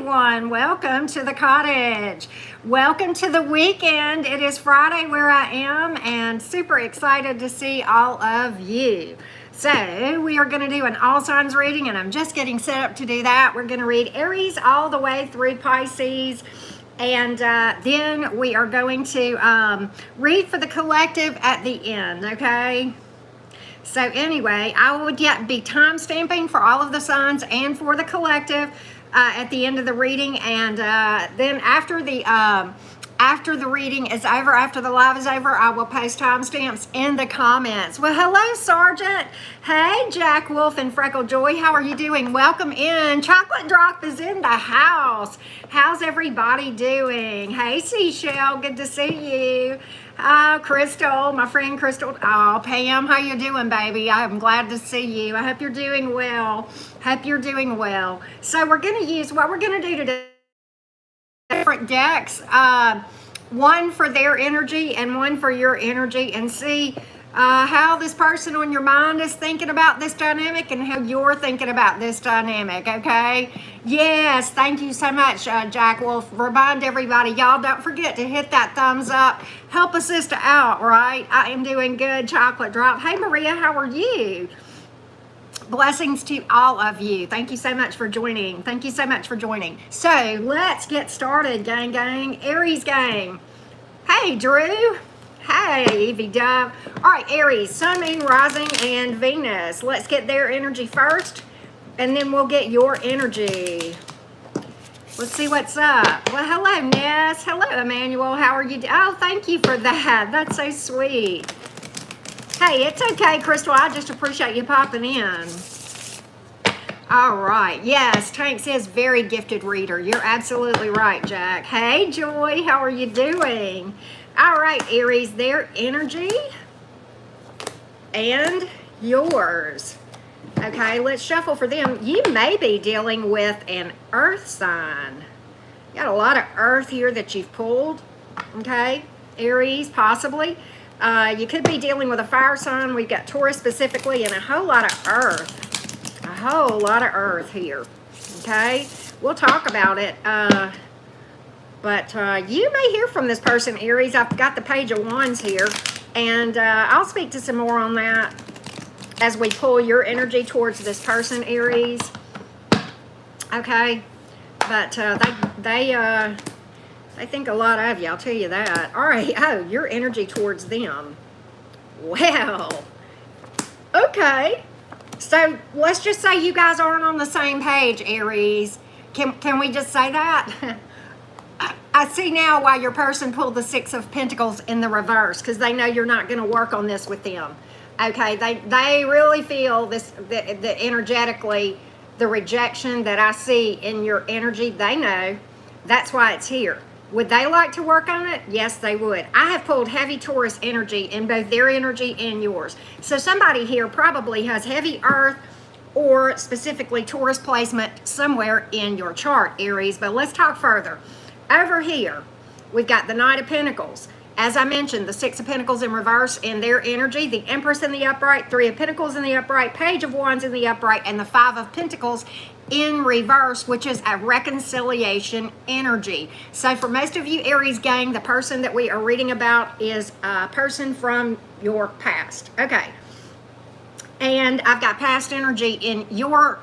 everyone. Welcome to the cottage. Welcome to the weekend. It is Friday where I am and super excited to see all of you. So we are going to do an all signs reading and I'm just getting set up to do that. We're going to read Aries all the way through Pisces. And then we are going to read for the collective at the end, okay? So anyway, I would be time stamping for all of the signs and for the collective at the end of the reading. And then after the reading is over, after the live is over, I will post timestamps in the comments. Well, hello, Sergeant. Hey, Jack Wolf and Freckle Joy. How are you doing? Welcome in. Chocolate Drop is in the house. How's everybody doing? Hey, Seashell. Good to see you. Crystal, my friend Crystal. Oh, Pam, how you doing, baby? I'm glad to see you. I hope you're doing well. Hope you're doing well. So we're going to use, what we're going to do today, different decks, one for their energy and one for your energy, and see how this person on your mind is thinking about this dynamic and how you're thinking about this dynamic, okay? Yes, thank you so much, Jack Wolf. Remind everybody, y'all don't forget to hit that thumbs up. Help a sister out, right? I am doing good, Chocolate Drop. Hey, Maria, how are you? Blessings to all of you. Thank you so much for joining. Thank you so much for joining. So let's get started, gang. Aries gang. Hey, Drew. Hey, Evie Dove. All right, Aries, Sun, Moon, Rising, and Venus. Let's get their energy first, and then we'll get your energy. Let's see what's up. Well, hello, Ness. Hello, Emmanuel. How are you? Oh, thank you for that. That's so sweet. Hey, it's okay, Crystal. I just appreciate you popping in. All right. Yes, Tank says very gifted reader. You're absolutely right, Jack. Hey, Joy. How are you doing? All right, Aries, their energy and yours. Okay, let's shuffle for them. You may be dealing with an earth sign. You got a lot of earth here that you've pulled. Okay, Aries, possibly. You could be dealing with a fire sign. We've got Taurus specifically, and a whole lot of earth. A whole lot of earth here. Okay, we'll talk about it. But you may hear from this person, Aries. I've got the Page of Wands here, and I'll speak to some more on that as we pull your energy towards this person, Aries. Okay, but they think a lot of you, I'll tell you that. All right, oh, your energy towards them. Well, okay. So let's just say you guys aren't on the same page, Aries. Can we just say that? I see now why your person pulled the Six of Pentacles in the reverse, because they know you're not going to work on this with them. Okay, they really feel this, that energetically, the rejection that I see in your energy, they know that's why it's here. Would they like to work on it? Yes, they would. I have pulled heavy Taurus energy in both their energy and yours. So somebody here probably has heavy earth or specifically Taurus placement somewhere in your chart, Aries. But let's talk further. Over here, we've got the Knight of Pentacles. As I mentioned, the Six of Pentacles in reverse in their energy, the Empress in the upright, Three of Pentacles in the upright, Page of Wands in the upright, and the Five of Pentacles in reverse, which is a reconciliation energy. So for most of you Aries gang, the person that we are reading about is a person from your past. Okay. And I've got past energy in your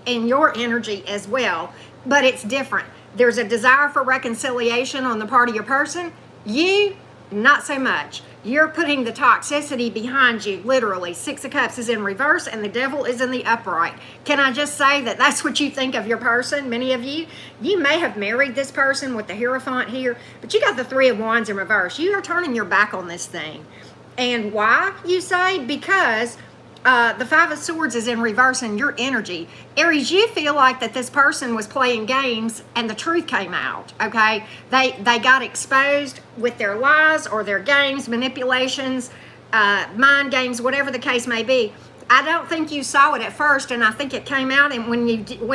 energy as well, but it's different. There's a desire for reconciliation on the part of your person. You, not so much. You're putting the toxicity behind you, literally. Six of Cups is in reverse and the Devil is in the upright. Can I just say that that's what you think of your person? Many of you, you may have married this person with the Hierophant here, but you got the Three of Wands in reverse. You are turning your back on this thing. And why, you say? Because the Five of Swords is in reverse in your energy. Aries, you feel like that this person was playing games and the truth came out, okay? They got exposed with their lies or their games, manipulations, mind games, whatever the case may be. I don't think you saw it at first, and I think it came out, and when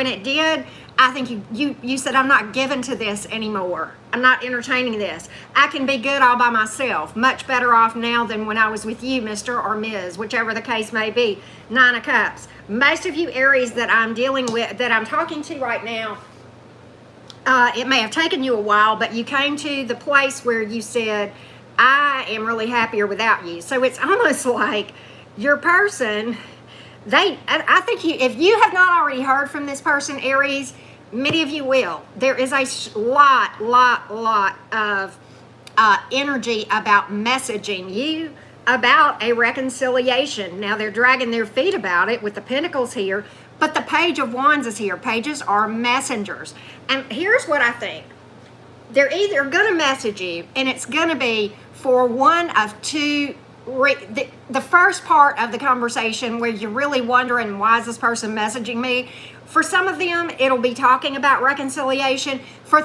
it did, I think you said, I'm not given to this anymore. I'm not entertaining this. I can be good all by myself. Much better off now than when I was with you, Mr. or Ms., whichever the case may be. Nine of Cups. Most of you Aries that I'm dealing with, that I'm talking to right now, It may have taken you a while, but you came to the place where you said, I am really happier without you. So it's almost like your person, I think if you have not already heard from this person, Aries, many of you will. There is a lot of energy about messaging you about a reconciliation. Now they're dragging their feet about it with the Pentacles here, but the Page of Wands is here. Pages are messengers. And here's what I think. They're either going to message you, and it's going to be for one of two. The first part of the conversation where you're really wondering, why is this person messaging me? For some of them, it'll be talking about reconciliation. For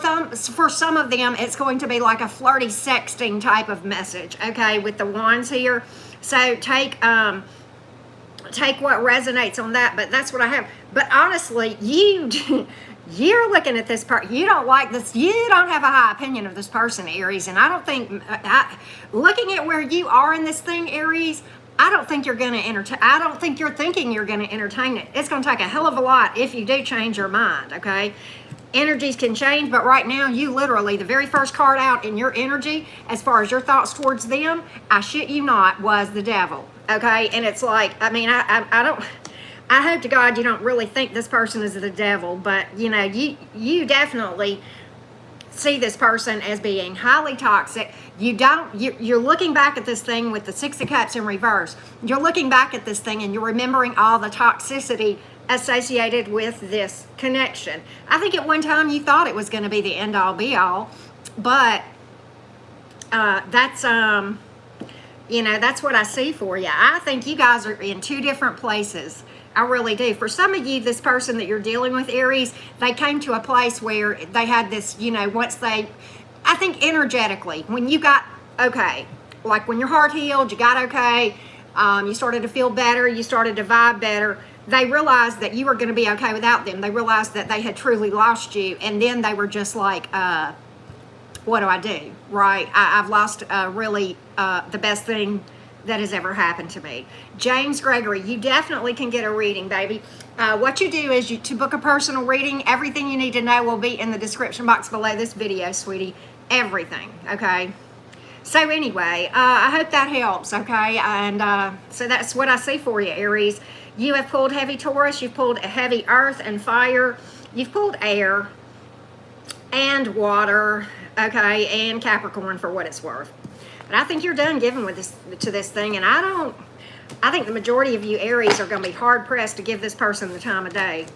some of them, it's going to be like a flirty sexting type of message, okay, with the wands here. So take what resonates on that, but that's what I have. But honestly, you're looking at this part, you don't like this, you don't have a high opinion of this person, Aries, and I don't think, looking at where you are in this thing, Aries, I don't think you're going to entertain, I don't think you're thinking you're going to entertain it. It's going to take a hell of a lot if you do change your mind, okay? Energies can change, but right now, you literally, the very first card out in your energy, as far as your thoughts towards them, I shit you not, was the devil, okay? And it's like, I mean, I don't... I hope to God you don't really think this person is the devil, but you know, you definitely see this person as being highly toxic. You're looking back at this thing with the Six of Cups in reverse. You're looking back at this thing and you're remembering all the toxicity associated with this connection. I think at one time you thought it was going to be the end all be all, but that's you know, that's what I see for you. I think you guys are in two different places. I really do. For some of you, this person that you're dealing with, Aries, they came to a place where they had this, you know, I think energetically, when you got okay, like when your heart healed, you got okay, you started to feel better, you started to vibe better, they realized that you were going to be okay without them. They realized that they had truly lost you, and then they were just like, what do I do, right? I've lost really the best thing that has ever happened to me. James Gregory, you definitely can get a reading, baby. What you do is to book a personal reading, everything you need to know will be in the description box below this video, sweetie. Everything, okay? So anyway, I hope that helps, okay? And so that's what I see for you, Aries. You have pulled heavy Taurus, you've pulled a heavy earth and fire, you've pulled air and water, okay, and Capricorn for what it's worth. But I think you're done giving with this thing, and I think the majority of you Aries are going to be hard pressed to give this person the time of day.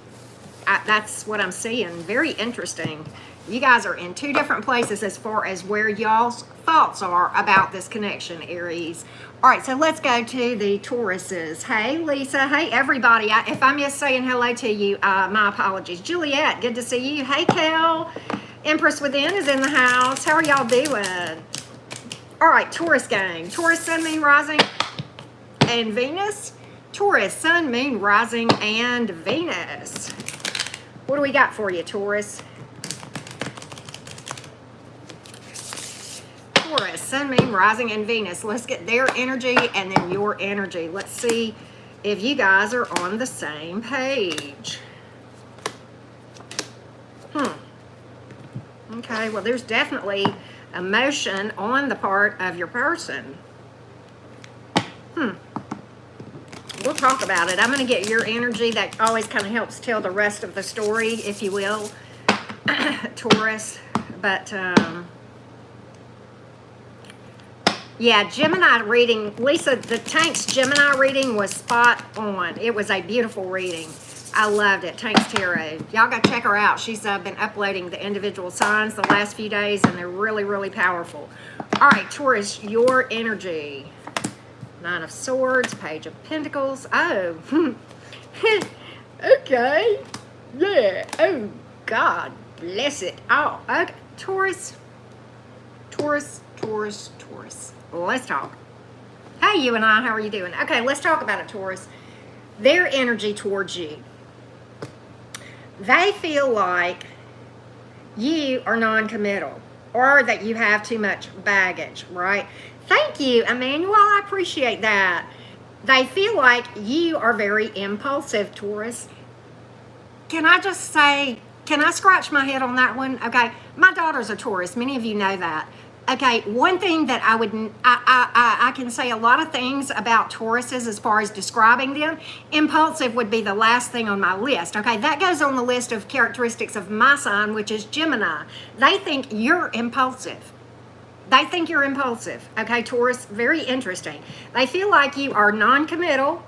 That's what I'm seeing. Very interesting. You guys are in two different places as far as where y'all's thoughts are about this connection, Aries. All right, so let's go to the Tauruses. Hey, Lisa. Hey, everybody. If I miss saying hello to you, my apologies. Juliet, good to see you. Hey, Cal. Empress Within is in the house. How are y'all doing? All right, Taurus gang. Taurus, Sun, Moon, Rising, and Venus. Taurus, Sun, Moon, Rising, and Venus. What do we got for you, Taurus? Taurus, Sun, Moon, Rising, and Venus. Let's get their energy and then your energy. Let's see if you guys are on the same page. Okay, well, there's definitely emotion on the part of your person. We'll talk about it. I'm going to get your energy. That always kind of helps tell the rest of the story, if you will, Taurus. But, yeah, Gemini reading. Lisa, the Tank's Gemini reading was spot on. It was a beautiful reading. I loved it. Tank's Tarot. Y'all got to check her out. She's been uploading the individual signs the last few days, and they're really, really powerful. All right, Taurus, your energy. Nine of Swords, Page of Pentacles. Oh, okay. Yeah. Oh, God bless it. Oh, okay. Taurus. Let's talk. Hey, you and I, how are you doing? Okay, let's talk about it, Taurus. Their energy towards you. They feel like you are non-committal or that you have too much baggage, right? Thank you, Emmanuel. I appreciate that. They feel like you are very impulsive, Taurus. Can I just say, Can I scratch my head on that one? Okay, my daughter's a Taurus. Many of you know that. Okay, one thing that I can say a lot of things about Tauruses as far as describing them. Impulsive would be the last thing on my list. Okay, that goes on the list of characteristics of my sign, which is Gemini. They think you're impulsive. They think you're impulsive. Okay, Taurus, very interesting. They feel like you are non-committal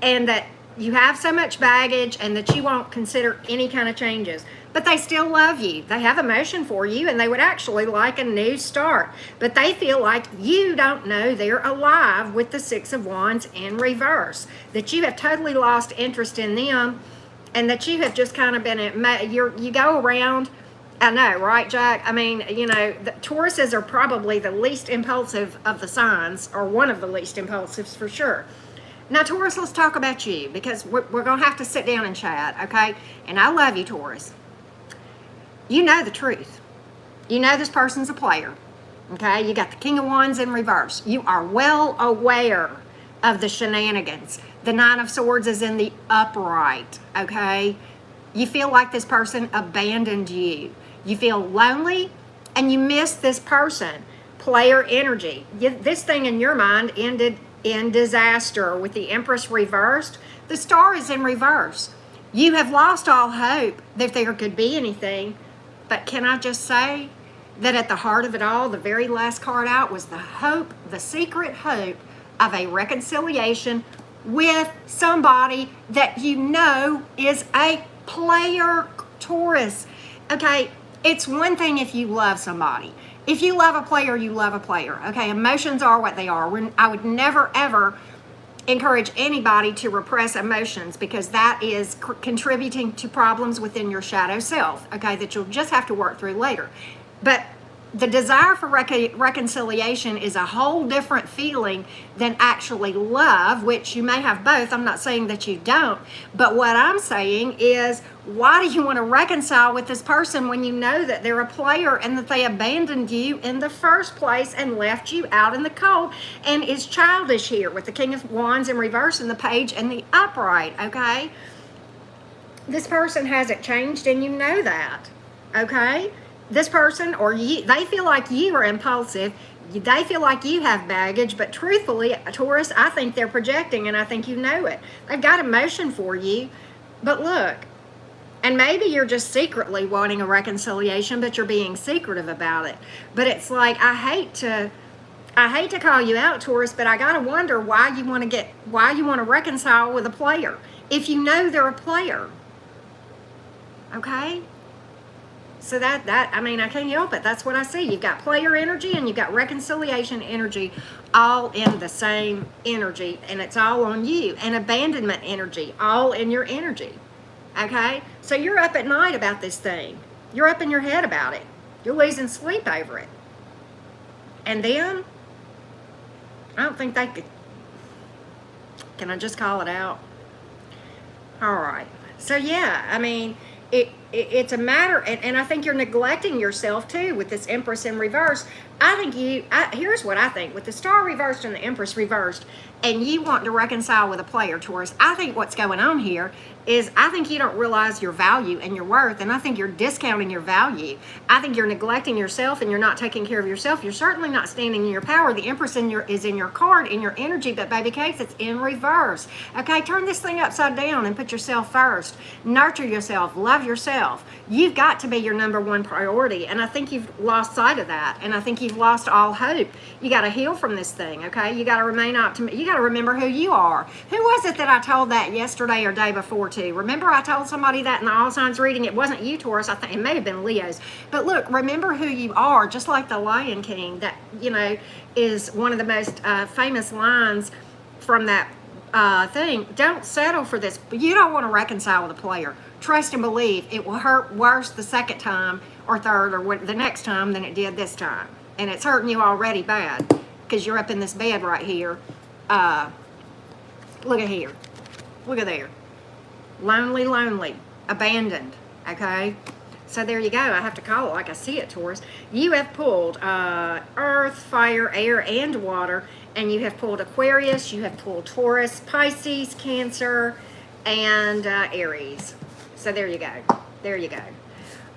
and that you have so much baggage and that you won't consider any kind of changes. But they still love you. They have emotion for you and they would actually like a new start. But they feel like you don't know they're alive with the Six of Wands in reverse. That you have totally lost interest in them and that you have just kind of been, you go around. I know, right, Jack? I mean, you know, the Tauruses are probably the least impulsive of the signs, or one of the least impulsives for sure. Now, Taurus, let's talk about you, because we're going to have to sit down and chat, okay? And I love you, Taurus. You know the truth. You know this person's a player, okay? You got the King of Wands in reverse. You are well aware of the shenanigans. The Nine of Swords is in the upright, okay? You feel like this person abandoned you. You feel lonely and you miss this person. Player energy. This thing in your mind ended in disaster with the Empress reversed. The Star is in reverse. You have lost all hope that there could be anything. But can I just say that at the heart of it all, the very last card out was the hope, the secret hope of a reconciliation with somebody that you know is a player, Taurus. Okay, it's one thing if you love somebody. If you love a player, you love a player. Okay, emotions are what they are. I would never, ever encourage anybody to repress emotions because that is contributing to problems within your shadow self, okay, that you'll just have to work through later. But the desire for reconciliation is a whole different feeling than actually love, which you may have both. I'm not saying that you don't. But what I'm saying is, why do you want to reconcile with this person when you know that they're a player and that they abandoned you in the first place and left you out in the cold and is childish here with the King of Wands in reverse and the Page and the upright, okay? This person hasn't changed and you know that, okay? This person or you, they feel like you are impulsive. They feel like you have baggage, but truthfully, Taurus, I think they're projecting and I think you know it. They've got emotion for you, but look, and maybe you're just secretly wanting a reconciliation, but you're being secretive about it. But it's like, I hate to call you out, Taurus, but I gotta wonder why you want to reconcile with a player if you know they're a player. Okay? So that I mean, I can't help it. That's what I see. You've got player energy and you've got reconciliation energy all in the same energy, and it's all on you. And abandonment energy, all in your energy. Okay? So you're up at night about this thing. You're up in your head about it. You're losing sleep over it. And then, I don't think they could. Can I just call it out? All right. So yeah, I mean, it's a matter, and I think you're neglecting yourself too with this Empress in reverse. I think here's what I think. With the Star reversed and the Empress reversed, and you want to reconcile with a player, Taurus, I think what's going on here is I think you don't realize your value and your worth, and I think you're discounting your value. I think you're neglecting yourself and you're not taking care of yourself. You're certainly not standing in your power. The Empress is in your card, in your energy, but baby cakes, it's in reverse. Okay, turn this thing upside down and put yourself first. Nurture yourself, love yourself. You've got to be your number one priority, and I think you've lost sight of that, and I think you've lost all hope. You got to heal from this thing, okay? You got to remain optimistic. You got to remember who you are. Who was it that I told that yesterday or day before too? Remember I told somebody that in the All Signs reading? It wasn't you, Taurus. I think it may have been Leo's. But look, remember who you are, just like the Lion King. That, you know, is one of the most famous lines from that thing. Don't settle for this. You don't want to reconcile with a player. Trust and believe it will hurt worse the second time or third or the next time than it did this time. And it's hurting you already bad because you're up in this bed right here. Look at here. Look at there. Lonely, abandoned, okay? So there you go. I have to call it like I see it, Taurus. You have pulled earth, fire, air, and water, and you have pulled Aquarius, you have pulled Taurus, Pisces, Cancer, and Aries. So there you go. There you go.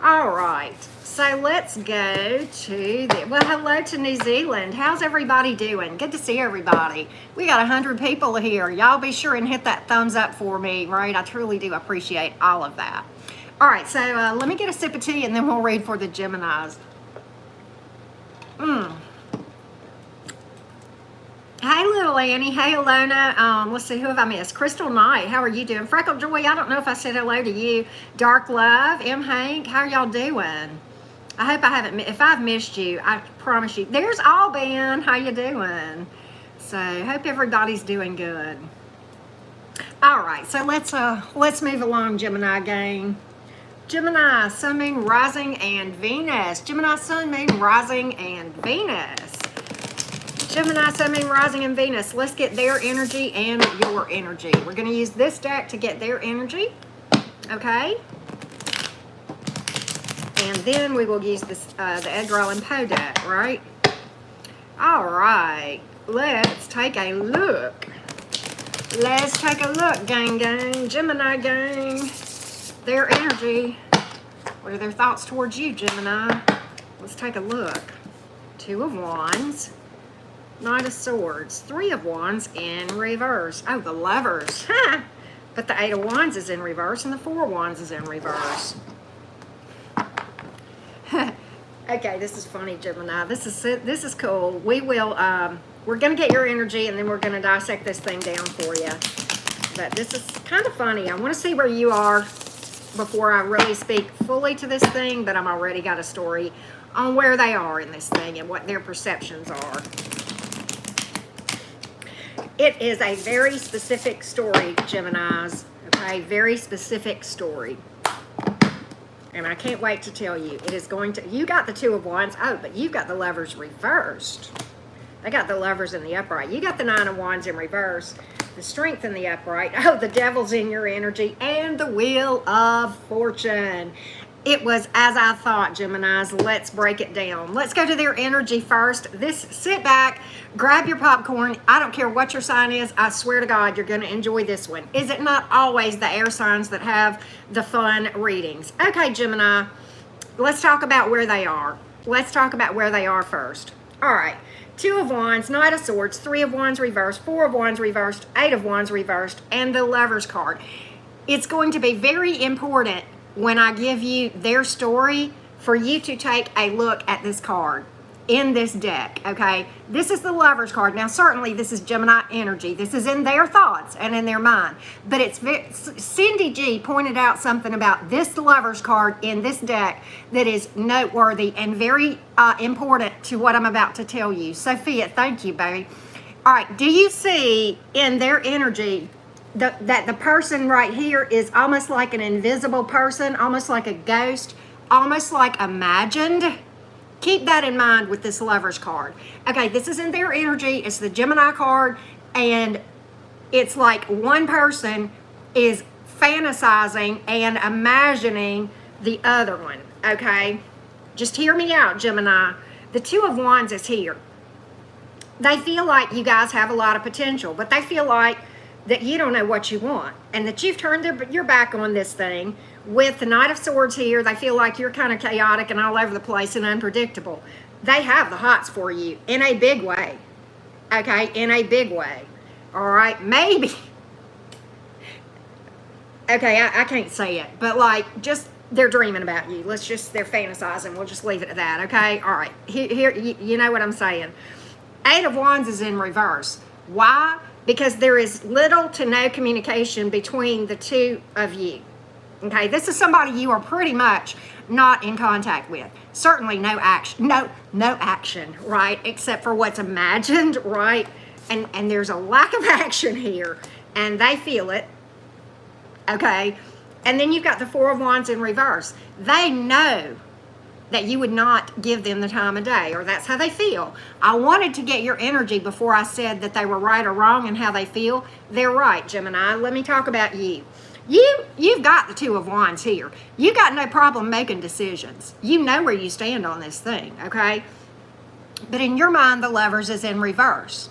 All right, so let's go to well, hello to New Zealand. How's everybody doing? Good to see everybody. We got 100 people here. Y'all be sure and hit that thumbs up for me, right? I truly do appreciate all of that. All right, so let me get a sip of tea and then we'll read for the Geminis. Hey, little Annie. Hey, Alona. Let's see, who have I missed? Crystal Knight. How are you doing? Freckle Joy. I don't know if I said hello to you. Dark Love. M. Hank. How are y'all doing? I hope I haven't. If I've missed you, I promise you. There's Alban. How you doing? So, hope everybody's doing good. All right. So let's move along, Gemini gang. Gemini, Sun, Moon, Rising, and Venus. Gemini, Sun, Moon, Rising, and Venus. Gemini, Sun, Moon, Rising, and Venus. Let's get their energy and your energy. We're going to use this deck to get their energy. Okay? And then we will use this the Edgar Allan Poe deck, right? All right. Let's take a look. Let's take a look, gang. Gemini gang. Their energy. What are their thoughts towards you, Gemini? Let's take a look. Two of Wands. Knight of Swords, Three of Wands in reverse. Oh, the Lovers. Huh. But the Eight of Wands is in reverse and the Four of Wands is in reverse. Okay, this is funny, Gemini. This is cool. We will, we're going to get your energy and then we're going to dissect this thing down for you. But this is kind of funny. I want to see where you are before I really speak fully to this thing, but I'm already got a story on where they are in this thing and what their perceptions are. It is a very specific story, Geminis. Okay, very specific story. And I can't wait to tell you. It is going to, you got the Two of Wands. Oh, but you've got the Lovers reversed. They got the Lovers in the upright. You got the Nine of Wands in reverse. The Strength in the upright. Oh, the Devil's in your energy. And the Wheel of Fortune. It was as I thought, Geminis. Let's break it down. Let's go to their energy first. Sit back, grab your popcorn. I don't care what your sign is. I swear to God, you're going to enjoy this one. Is it not always the air signs that have the fun readings? Okay, Gemini, let's talk about where they are. Let's talk about where they are first. All right. Two of Wands, Knight of Swords, Three of Wands reversed, Four of Wands reversed, Eight of Wands reversed, and the Lovers card. It's going to be very important when I give you their story for you to take a look at this card in this deck, okay? This is the Lovers card. Now, certainly this is Gemini energy. This is in their thoughts and in their mind. But it's Cindy G pointed out something about this Lovers card in this deck that is noteworthy and very important to what I'm about to tell you. Sophia, thank you, baby. All right, do you see in their energy that the person right here is almost like an invisible person, almost like a ghost, almost like imagined? Keep that in mind with this Lovers card. Okay, this is in their energy. It's the Gemini card, and it's like one person is fantasizing and imagining the other one, okay? Just hear me out, Gemini. The Two of Wands is here. They feel like you guys have a lot of potential, but they feel like that you don't know what you want and that you've turned your back on this thing. With the Knight of Swords here, they feel like you're kind of chaotic and all over the place and unpredictable. They have the hots for you in a big way. Okay, in a big way. All right, maybe. Okay, I can't say it, but like just they're dreaming about you. They're fantasizing. We'll just leave it at that, okay? All right, here you know what I'm saying. Eight of Wands is in reverse. Why? Because there is little to no communication between the two of you. Okay, this is somebody you are pretty much not in contact with. Certainly no action, no action, right? Except for what's imagined, right? And there's a lack of action here, and they feel it. Okay, and then you've got the Four of Wands in reverse. They know that you would not give them the time of day, or that's how they feel. I wanted to get your energy before I said that they were right or wrong and how they feel. They're right, Gemini. Let me talk about you. You've got the Two of Wands here. You got no problem making decisions. You know where you stand on this thing, okay? But in your mind, the Lovers is in reverse.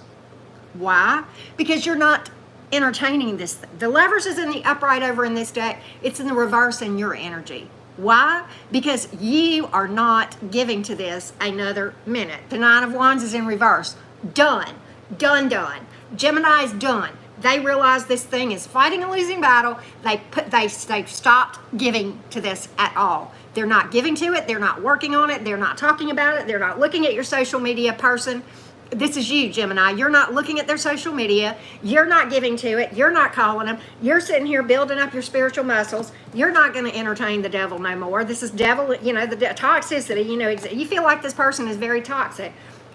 Why? Because you're not entertaining this. The Lovers is in the upright over in this deck. It's in the reverse in your energy. Why? Because you are not giving to this another minute. The Nine of Wands is in reverse. Done. Done, done. Gemini's done. They realize this thing is fighting a losing battle. They've stopped giving to this at all. They're not giving to it. They're not working on it. They're not talking about it. They're not looking at your social media person. This is you, Gemini. You're not looking at their social media. You're not giving to it. You're not calling them. You're sitting here building up your spiritual muscles. You're not going to entertain the devil no more. This is devil, the toxicity, you feel like this person is very toxic.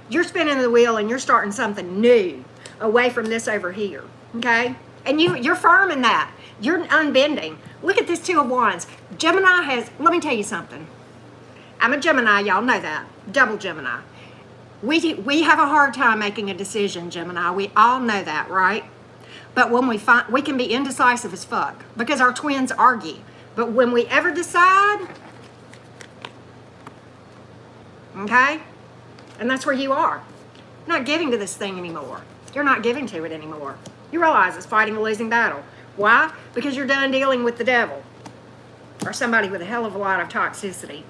You're spinning the wheel and you're starting something new away from this over here, okay? And you're firm in that. You're unbending. Look at this Two of Wands. Gemini let me tell you something. I'm a Gemini, y'all know that. Double Gemini. We have a hard time making a decision, Gemini. We all know that, right? But when we can be indecisive as fuck because our twins argue. But when we ever decide, okay? And that's where you are. You're not giving to this thing anymore. You're not giving to it anymore. You realize it's fighting a losing battle. Why? Because you're done dealing with the devil or somebody with a hell of a lot of toxicity.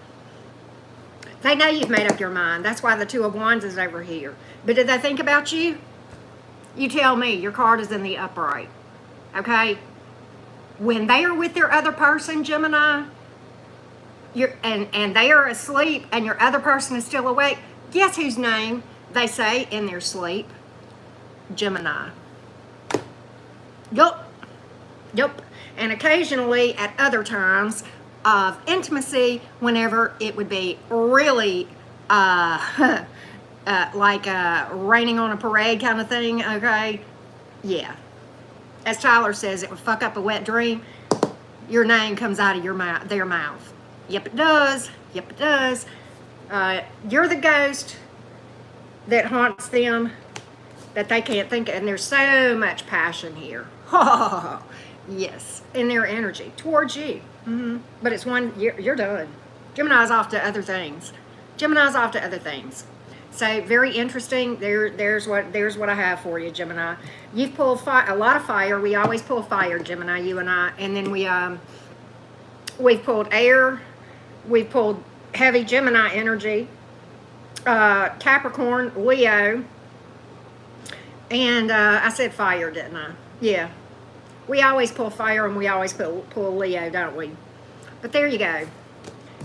They know you've made up your mind. That's why the Two of Wands is over here. But did they think about you? You tell me. Your card is in the upright. Okay? When they are with their other person, Gemini, and they are asleep and your other person is still awake, guess whose name they say in their sleep? Gemini. Yup. Yup. And occasionally at other times of intimacy, whenever it would be really like raining on a parade kind of thing, okay? Yeah. As Tyler says, it would fuck up a wet dream. Your name comes out of their mouth. Yep, it does. Yep, it does. You're the ghost that haunts them that they can't think of. And there's so much passion here. Yes, in their energy towards you. But it's you're done. Gemini's off to other things. Gemini's off to other things. So very interesting. There's what I have for you, Gemini. You've pulled a lot of fire. We always pull fire, Gemini, you and I. And then we've pulled air. We've pulled heavy Gemini energy. Capricorn, Leo. And I said fire, didn't I? Yeah. We always pull fire and we always pull Leo, don't we? But there you go.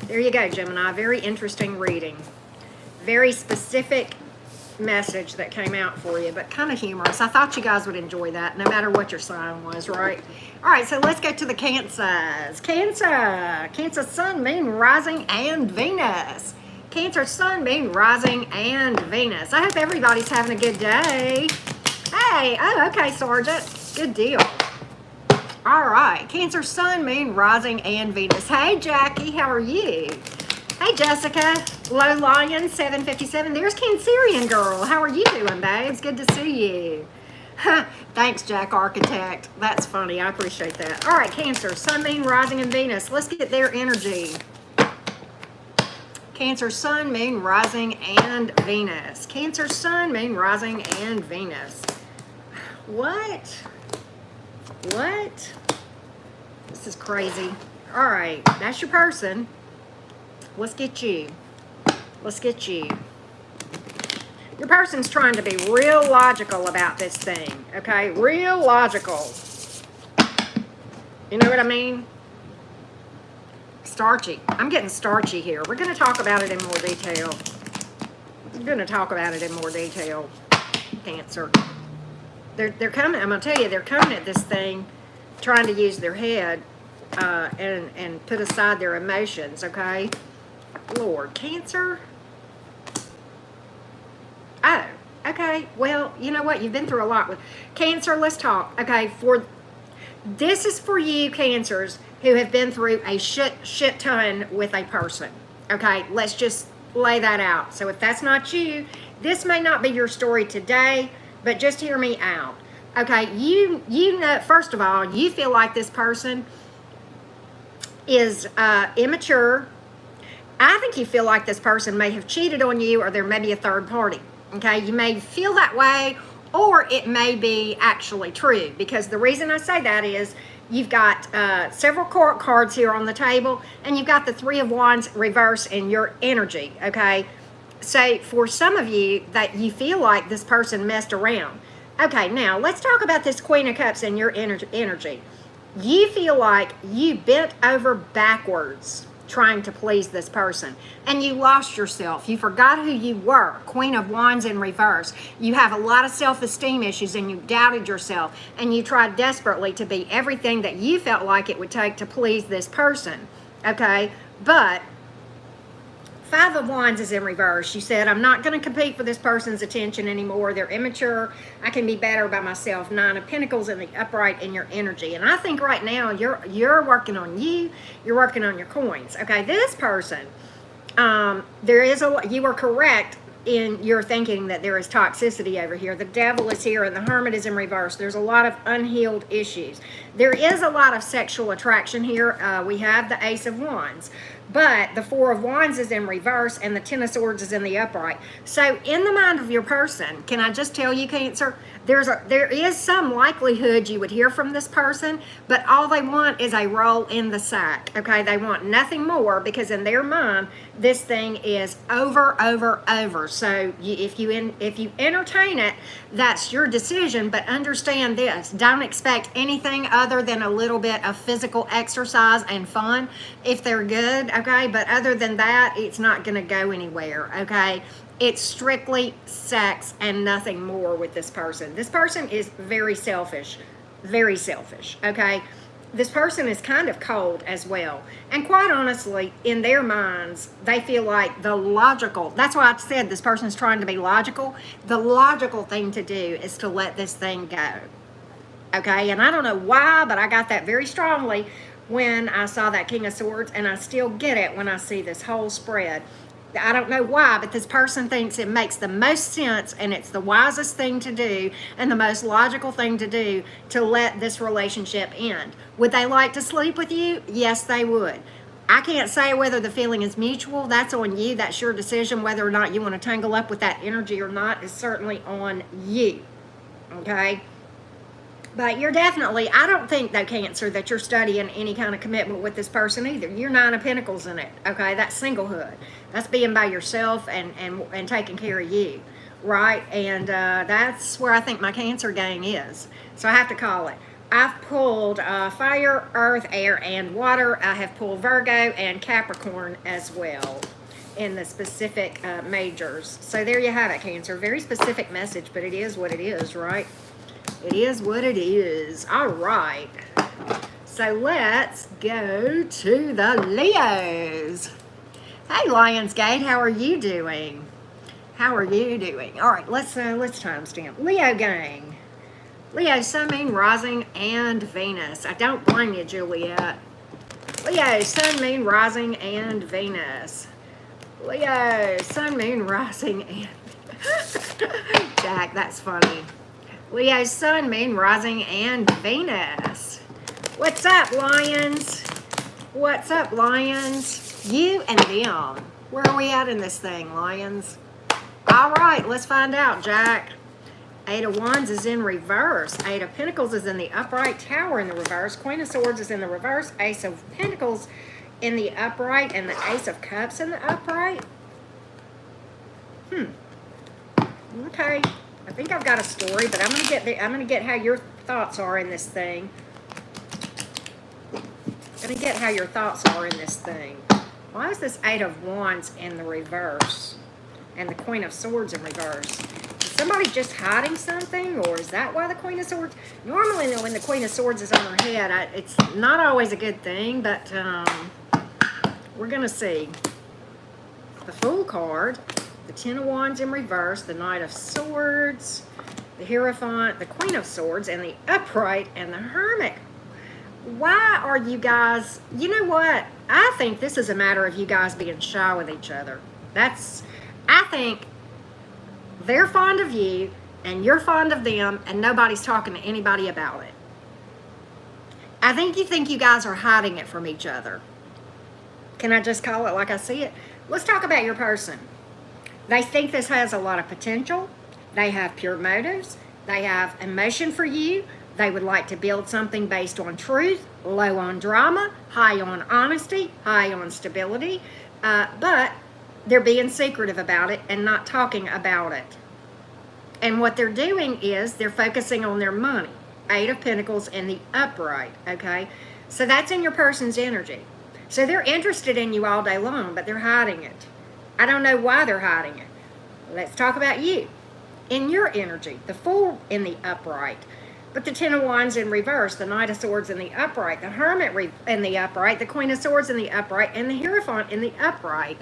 There you go, Gemini. Very interesting reading. Very specific message that came out for you, but kind of humorous. I thought you guys would enjoy that, no matter what your sign was, right? All right, so let's go to the Cancers. Cancer, Sun, Moon, Rising, and Venus. Cancer, Sun, Moon, Rising, and Venus. I hope everybody's having a good day. Hey, oh, okay, Sergeant. Good deal. All right, Cancer, Sun, Moon, Rising, and Venus. Hey, Jackie, how are you? Hey, Jessica, Low Lion, 757. There's Cancerian Girl. How are you doing, babes? Good to see you. Thanks, Jack Architect. That's funny. I appreciate that. All right, Cancer, Sun, Moon, Rising, and Venus. Let's get their energy. Cancer, Sun, Moon, Rising, and Venus. Cancer, Sun, Moon, Rising, and Venus. What? This is crazy. All right, that's your person. Let's get you. Your person's trying to be real logical about this thing, okay? Real logical. You know what I mean? Starchy. I'm getting starchy here. We're going to talk about it in more detail. Cancer. They're coming. I'm going to tell you, they're coming at this thing trying to use their head and put aside their emotions, okay? Lord, Cancer. Oh, okay. Well, you know what? You've been through a lot with Cancer. Let's talk. Okay, this is for you, Cancers, who have been through a shit ton with a person. Okay, let's just lay that out. So if that's not you, this may not be your story today, but just hear me out. Okay, you know, first of all, you feel like this person is immature. I think you feel like this person may have cheated on you, or there may be a third party. Okay, you may feel that way, or it may be actually true, because the reason I say that is You've got several court cards here on the table, and you've got the Three of Wands reverse in your energy, okay? So for some of you that you feel like this person messed around. Okay, now let's talk about this Queen of Cups in your energy. You feel like you bent over backwards trying to please this person, and you lost yourself. You forgot who you were. Queen of Wands in reverse. You have a lot of self-esteem issues, and you doubted yourself, and you tried desperately to be everything that you felt like it would take to please this person, okay? But Five of Wands is in reverse. You said, I'm not going to compete for this person's attention anymore. They're immature. I can be better by myself. Nine of Pentacles in the upright in your energy. And I think right now you're working on you. You're working on your coins. Okay, this person, you were correct in your thinking that there is toxicity over here. The Devil is here and the Hermit is in reverse. There's a lot of unhealed issues. There is a lot of sexual attraction here. We have the Ace of Wands. But the Four of Wands is in reverse and the Ten of Swords is in the upright. So in the mind of your person, can I just tell you, Cancer, there is some likelihood you would hear from this person, but all they want is a roll in the sack, okay? They want nothing more because in their mind, this thing is over. So if you entertain it, that's your decision, but understand this. Don't expect anything other than a little bit of physical exercise and fun if they're good, okay? But other than that, it's not going to go anywhere, okay? It's strictly sex and nothing more with this person. This person is very selfish, okay? This person is kind of cold as well. And quite honestly, in their minds, they feel like that's why I said this person's trying to be logical. The logical thing to do is to let this thing go, okay? And I don't know why, but I got that very strongly when I saw that King of Swords, and I still get it when I see this whole spread. I don't know why, but this person thinks it makes the most sense and it's the wisest thing to do and the most logical thing to do to let this relationship end. Would they like to sleep with you? Yes, they would. I can't say whether the feeling is mutual. That's on you. That's your decision. Whether or not you want to tangle up with that energy or not is certainly on you, okay? But you're definitely, I don't think, though, Cancer, that you're studying any kind of commitment with this person either. You're Nine of Pentacles in it, okay? That's singlehood. That's being by yourself and taking care of you, right? And that's where I think my Cancer gang is. So I have to call it. I've pulled fire, earth, air, and water. I have pulled Virgo and Capricorn as well in the specific majors. So there you have it, Cancer. Very specific message, but it is what it is, right? It is what it is. All right. So let's go to the Leos. Hey, Lionsgate, how are you doing? How are you doing? All right, let's timestamp. Leo gang. Leo, Sun, Moon, Rising, and Venus. I don't blame you, Juliet. Leo, Sun, Moon, Rising, and Venus. Leo, Sun, Moon, Rising, and Jack, that's funny. Leo, Sun, Moon, Rising, and Venus. What's up, Lions? What's up, Lions? You and them. Where are we at in this thing, Lions? All right, let's find out, Jack. Eight of Wands is in reverse. Eight of Pentacles is in the upright. Tower in the reverse. Queen of Swords is in the reverse. Ace of Pentacles in the upright. And the Ace of Cups in the upright. Okay. I think I've got a story, but I'm gonna get how your thoughts are in this thing. Gonna get how your thoughts are in this thing. Why is this Eight of Wands in the reverse and the Queen of Swords in reverse? Is somebody just hiding something, or is that why the Queen of Swords? Normally, when the Queen of Swords is on her head, it's not always a good thing, but we're gonna see. The Fool card. The Ten of Wands in reverse, the Knight of Swords, the Hierophant, the Queen of Swords, and the Upright, and the Hermit. Why are you guys, you know what? I think this is a matter of you guys being shy with each other. I think they're fond of you, and you're fond of them, and nobody's talking to anybody about it. I think you guys are hiding it from each other. Can I just call it like I see it? Let's talk about your person. They think this has a lot of potential. They have pure motives. They have emotion for you. They would like to build something based on truth, low on drama, high on honesty, high on stability, but they're being secretive about it and not talking about it. And what they're doing is they're focusing on their money. 8 of Pentacles in the upright, okay? So that's in your person's energy. So they're interested in you all day long, but they're hiding it. I don't know why they're hiding it. Let's talk about you. In your energy, the Fool in the upright, but the 10 of Wands in reverse, the Knight of Swords in the upright, the Hermit in the upright, the Queen of Swords in the upright, and the Hierophant in the upright.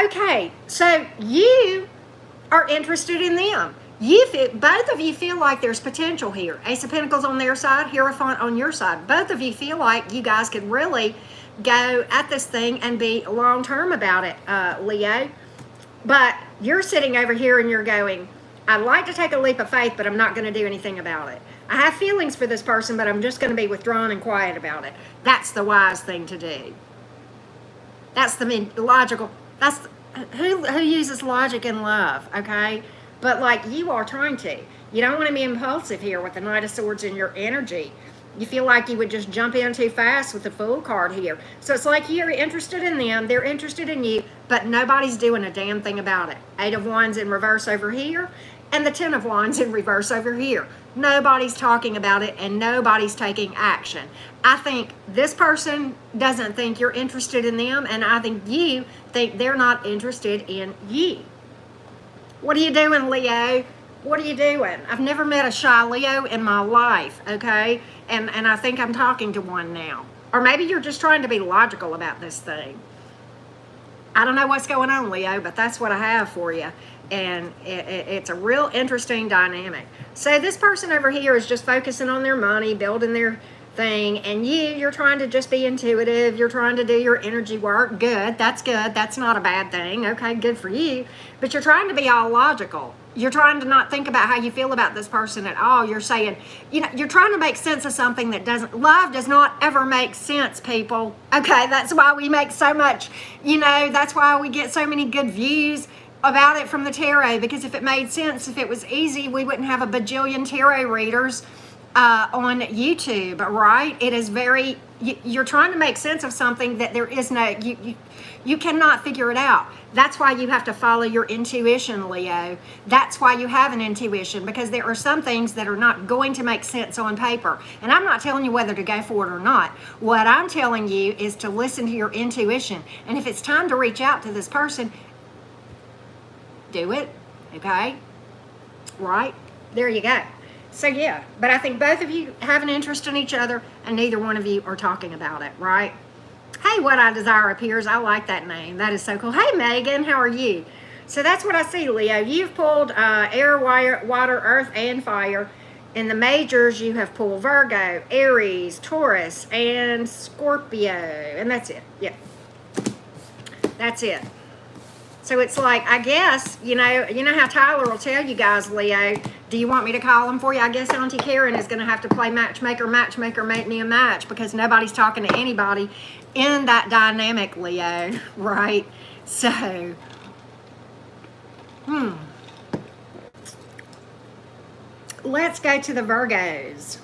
Okay, so you are interested in them. Both of you feel like there's potential here. Ace of Pentacles on their side, Hierophant on your side. Both of you feel like you guys could really go at this thing and be long-term about it, Leo. But you're sitting over here and you're going, I'd like to take a leap of faith, but I'm not going to do anything about it. I have feelings for this person, but I'm just going to be withdrawn and quiet about it. That's the wise thing to do. That's the logical. That's who uses logic in love, okay? But like you are trying to. You don't want to be impulsive here with the Knight of Swords in your energy. You feel like you would just jump in too fast with the Fool card here. So it's like you're interested in them, they're interested in you, but nobody's doing a damn thing about it. 8 of Wands in reverse over here, and the 10 of Wands in reverse over here. Nobody's talking about it, and nobody's taking action. I think this person doesn't think you're interested in them, and I think you think they're not interested in you. What are you doing, Leo? What are you doing? I've never met a shy Leo in my life, okay? And I think I'm talking to one now. Or maybe you're just trying to be logical about this thing. I don't know what's going on, Leo, but that's what I have for you. And it's a real interesting dynamic. So this person over here is just focusing on their money, building their thing, and you're trying to just be intuitive. You're trying to do your energy work. Good. That's good. That's not a bad thing. Okay, good for you. But you're trying to be all logical. You're trying to not think about how you feel about this person at all. You're saying, you're trying to make sense of something that love does not ever make sense, people. Okay, that's why we make so much, that's why we get so many good views about it from the tarot, because if it made sense, if it was easy, we wouldn't have a bajillion tarot readers on YouTube, right? It is very, you're trying to make sense of something that there is no, you cannot figure it out. That's why you have to follow your intuition, Leo. That's why you have an intuition, because there are some things that are not going to make sense on paper. And I'm not telling you whether to go for it or not. What I'm telling you is to listen to your intuition. And if it's time to reach out to this person, do it, okay? Right? There you go. So yeah, but I think both of you have an interest in each other, and neither one of you are talking about it, right? Hey, What I Desire Appears. I like that name. That is so cool. Hey, Megan, how are you? So that's what I see, Leo. You've pulled air, water, earth, and fire. In the majors, you have pulled Virgo, Aries, Taurus, and Scorpio. And that's it. Yeah. That's it. So it's like, I guess, you know how Tyler will tell you guys, Leo, do you want me to call him for you? I guess Auntie Karen is going to have to play matchmaker, make me a match, because nobody's talking to anybody in that dynamic, Leo, right? So, let's go to the Virgos.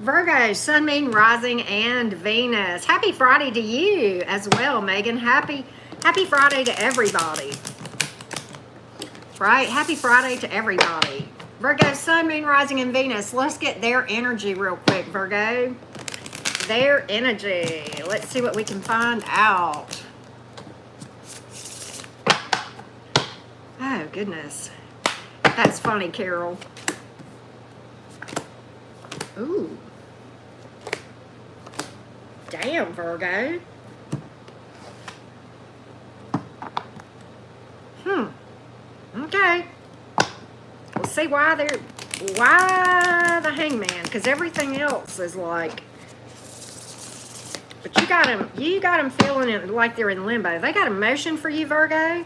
Virgos, Sun, Moon, Rising, and Venus. Happy Friday to you as well, Megan. Happy Friday to everybody. Right? Happy Friday to everybody. Virgo, Sun, Moon, Rising, and Venus. Let's get their energy real quick, Virgo. Their energy. Let's see what we can find out. Oh, goodness. That's funny, Carol. Ooh. Damn, Virgo. Okay. We'll see why the Hangman, because everything else is like, but you got them feeling it like they're in limbo. They got emotion for you, Virgo,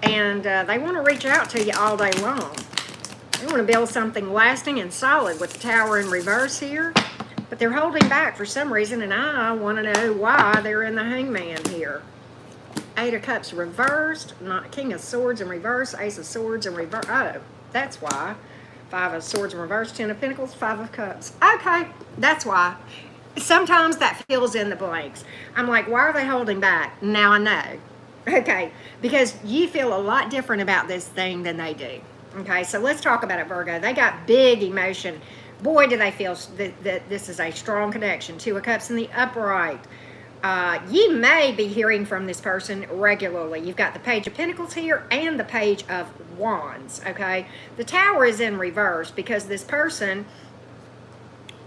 and they want to reach out to you all day long. They want to build something lasting and solid with the Tower in reverse here, but they're holding back for some reason, and I want to know why they're in the Hangman here. 8 of Cups reversed, not King of Swords in reverse, Ace of Swords in reverse. Oh, that's why. Five of Swords in reverse, Ten of Pentacles, Five of Cups. Okay, that's why. Sometimes that fills in the blanks. I'm like, why are they holding back? Now I know. Okay, because you feel a lot different about this thing than they do. Okay, so let's talk about it, Virgo. They got big emotion. Boy, do they feel that this is a strong connection. Two of Cups in the upright. You may be hearing from this person regularly. You've got the Page of Pentacles here and the Page of Wands, okay? The Tower is in reverse because this person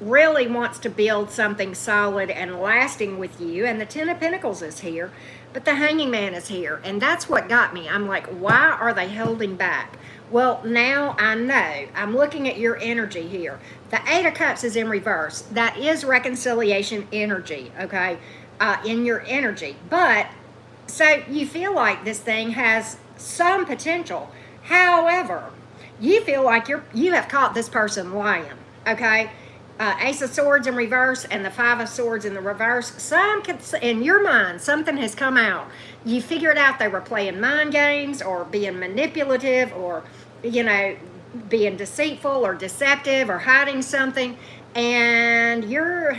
really wants to build something solid and lasting with you, and the Ten of Pentacles is here, but the Hanging Man is here, and that's what got me. I'm like, why are they holding back? Well, now I know. I'm looking at your energy here. The Eight of Cups is in reverse. That is reconciliation energy, okay? In your energy. But, so you feel like this thing has some potential. However, you feel like you have caught this person lying, okay? Ace of Swords in reverse and the Five of Swords in the reverse. In your mind, something has come out. You figured out they were playing mind games or being manipulative or, you know, being deceitful or deceptive or hiding something. And you're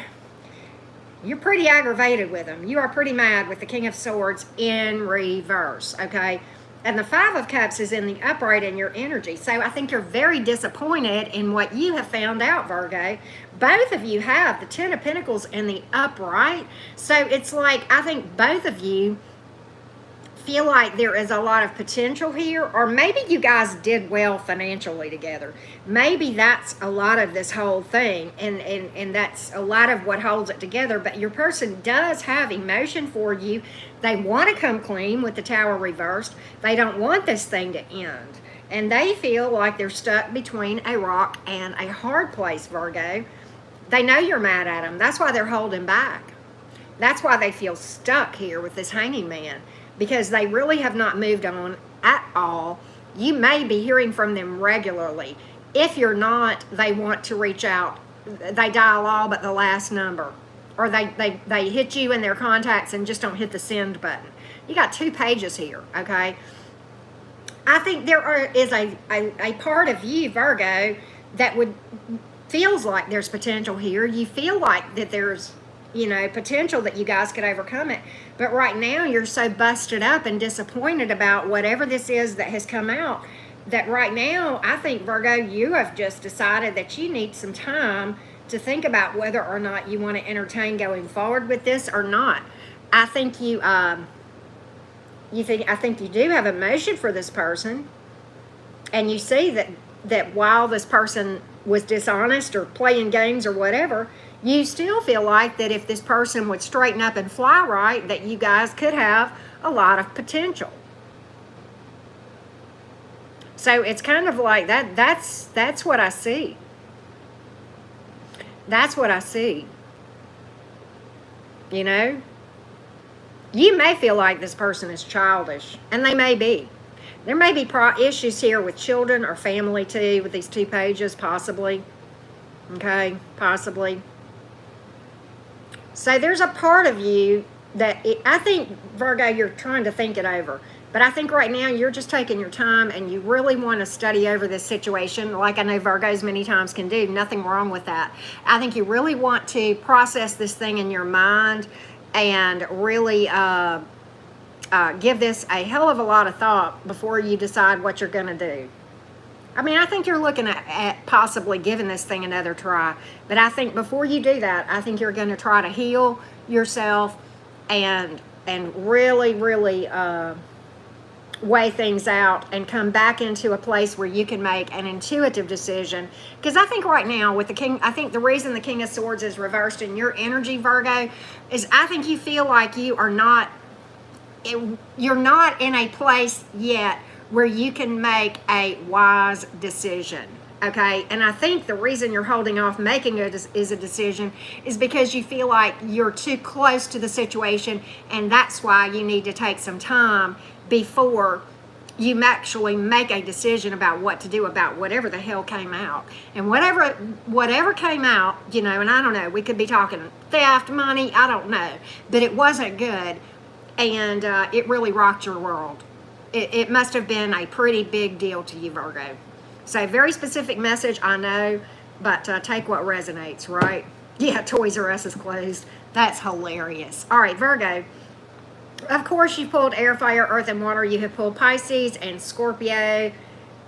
pretty aggravated with them. You are pretty mad with the King of Swords in reverse, okay? And the Five of Cups is in the upright in your energy. So I think you're very disappointed in what you have found out, Virgo. Both of you have the Ten of Pentacles in the upright. So it's like, I think both of you feel like there is a lot of potential here, or maybe you guys did well financially together. Maybe that's a lot of this whole thing, and that's a lot of what holds it together. But your person does have emotion for you. They want to come clean with the Tower reversed. They don't want this thing to end, and they feel like they're stuck between a rock and a hard place, Virgo. They know you're mad at them. That's why they're holding back. That's why they feel stuck here with this Hanging Man, because they really have not moved on at all. You may be hearing from them regularly. If you're not, they want to reach out. They dial all but the last number. Or they hit you in their contacts and just don't hit the send button. You got two pages here, okay? I think there is a part of you, Virgo, that feels like there's potential here. You feel like that there's, you know, potential that you guys could overcome it. But right now you're so busted up and disappointed about whatever this is that has come out, that right now I think, Virgo, you have just decided that you need some time to think about whether or not you want to entertain going forward with this or not. I think I think you do have emotion for this person, and you see that while this person was dishonest or playing games or whatever, you still feel like that if this person would straighten up and fly right, that you guys could have a lot of potential. So it's kind of like that. That's what I see. That's what I see. You know? You may feel like this person is childish, and they may be. There may be issues here with children or family too, with these two pages, possibly. Okay? Possibly. So there's a part of you that I think, Virgo, you're trying to think it over. But I think right now you're just taking your time and you really want to study over this situation, like I know Virgos many times can do. Nothing wrong with that. I think you really want to process this thing in your mind and really give this a hell of a lot of thought before you decide what you're going to do. I mean, I think you're looking at possibly giving this thing another try. But I think before you do that, I think you're going to try to heal yourself and really, really weigh things out and come back into a place where you can make an intuitive decision. Because I think right now with the King, I think the reason the King of Swords is reversed in your energy, Virgo, is I think you feel like you're not in a place yet where you can make a wise decision, okay? And I think the reason you're holding off making it is a decision is because you feel like you're too close to the situation, and that's why you need to take some time before you actually make a decision about what to do about whatever the hell came out. And whatever came out, you know, and I don't know, we could be talking theft, money, I don't know, but it wasn't good, and it really rocked your world. It must have been a pretty big deal to you, Virgo. So very specific message, I know, but take what resonates, right? Yeah, Toys R Us is closed. That's hilarious. All right, Virgo. Of course, you pulled air, fire, earth, and water. You have pulled Pisces and Scorpio,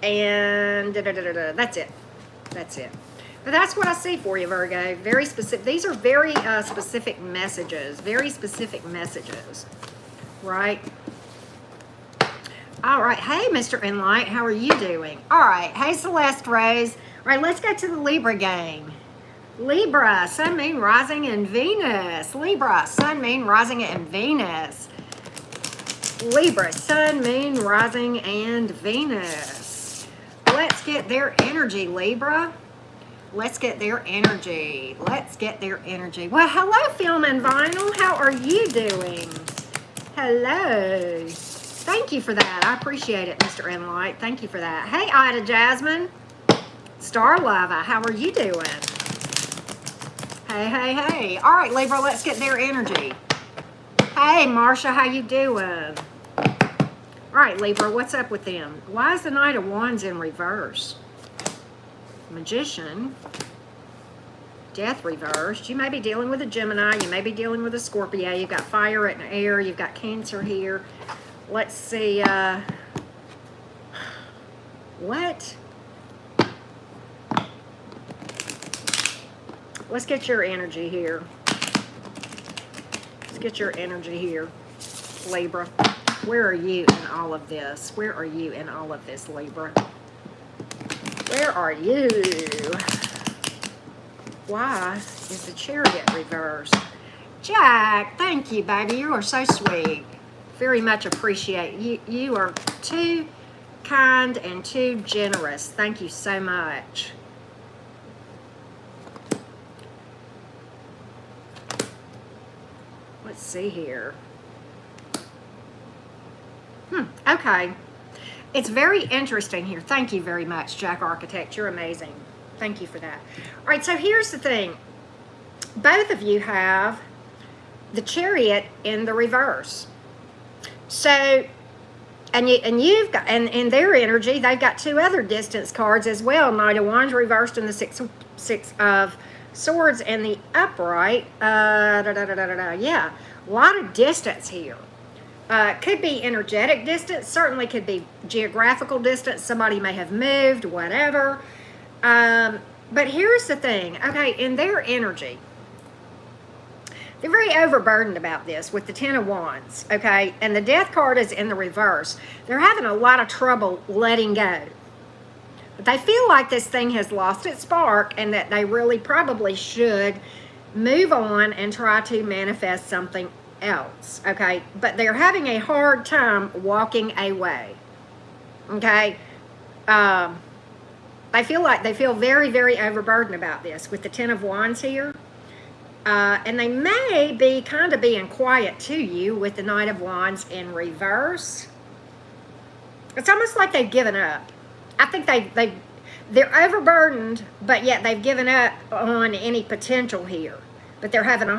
and that's it. That's it. But that's what I see for you, Virgo. Very specific. These are very specific messages. Very specific messages, right? All right. Hey, Mr. Enlight, how are you doing? All right. Hey, Celeste Rose. All right, let's go to the Libra game. Libra, Sun, Moon, Rising, and Venus. Libra, Sun, Moon, Rising, and Venus. Libra, Sun, Moon, Rising, and Venus. Let's get their energy, Libra. Let's get their energy. Let's get their energy. Well, hello, Film and Vinyl. How are you doing? Hello. Thank you for that. I appreciate it, Mr. Enlight. Thank you for that. Hey, Ida Jasmine. Star Lava, how are you doing? Hey, hey, hey. All right, Libra, let's get their energy. Hey, Marsha, how you doing? All right, Libra, what's up with them? Why is the Knight of Wands in reverse? Magician. Death reversed. You may be dealing with a Gemini. You may be dealing with a Scorpio. You've got fire and air. You've got Cancer here. Let's see. What? Let's get your energy here. Let's get your energy here, Libra. Where are you in all of this? Where are you in all of this, Libra? Where are you? Why is the Chariot reversed? Jack, thank you, baby. You are so sweet. Very much appreciate you. You are too kind and too generous. Thank you so much. Let's see here. Okay. It's very interesting here. Thank you very much, Jack Architect. You're amazing. Thank you for that. All right, so here's the thing. Both of you have the Chariot in the reverse. So, and you've got, and in their energy, they've got two other distance cards as well. Knight of Wands reversed and the Six of Swords and the upright. Yeah, a lot of distance here. Could be energetic distance, certainly could be geographical distance. Somebody may have moved, whatever. But here's the thing, okay, in their energy, they're very overburdened about this with the Ten of Wands, okay? And the Death card is in the reverse. They're having a lot of trouble letting go. But they feel like this thing has lost its spark and that they really probably should move on and try to manifest something else, okay? But they're having a hard time walking away, okay? They feel very, very overburdened about this with the Ten of Wands here. And they may be kind of being quiet to you with the Knight of Wands in reverse. It's almost like they've given up. I think they're overburdened, but yet they've given up on any potential here. But they're having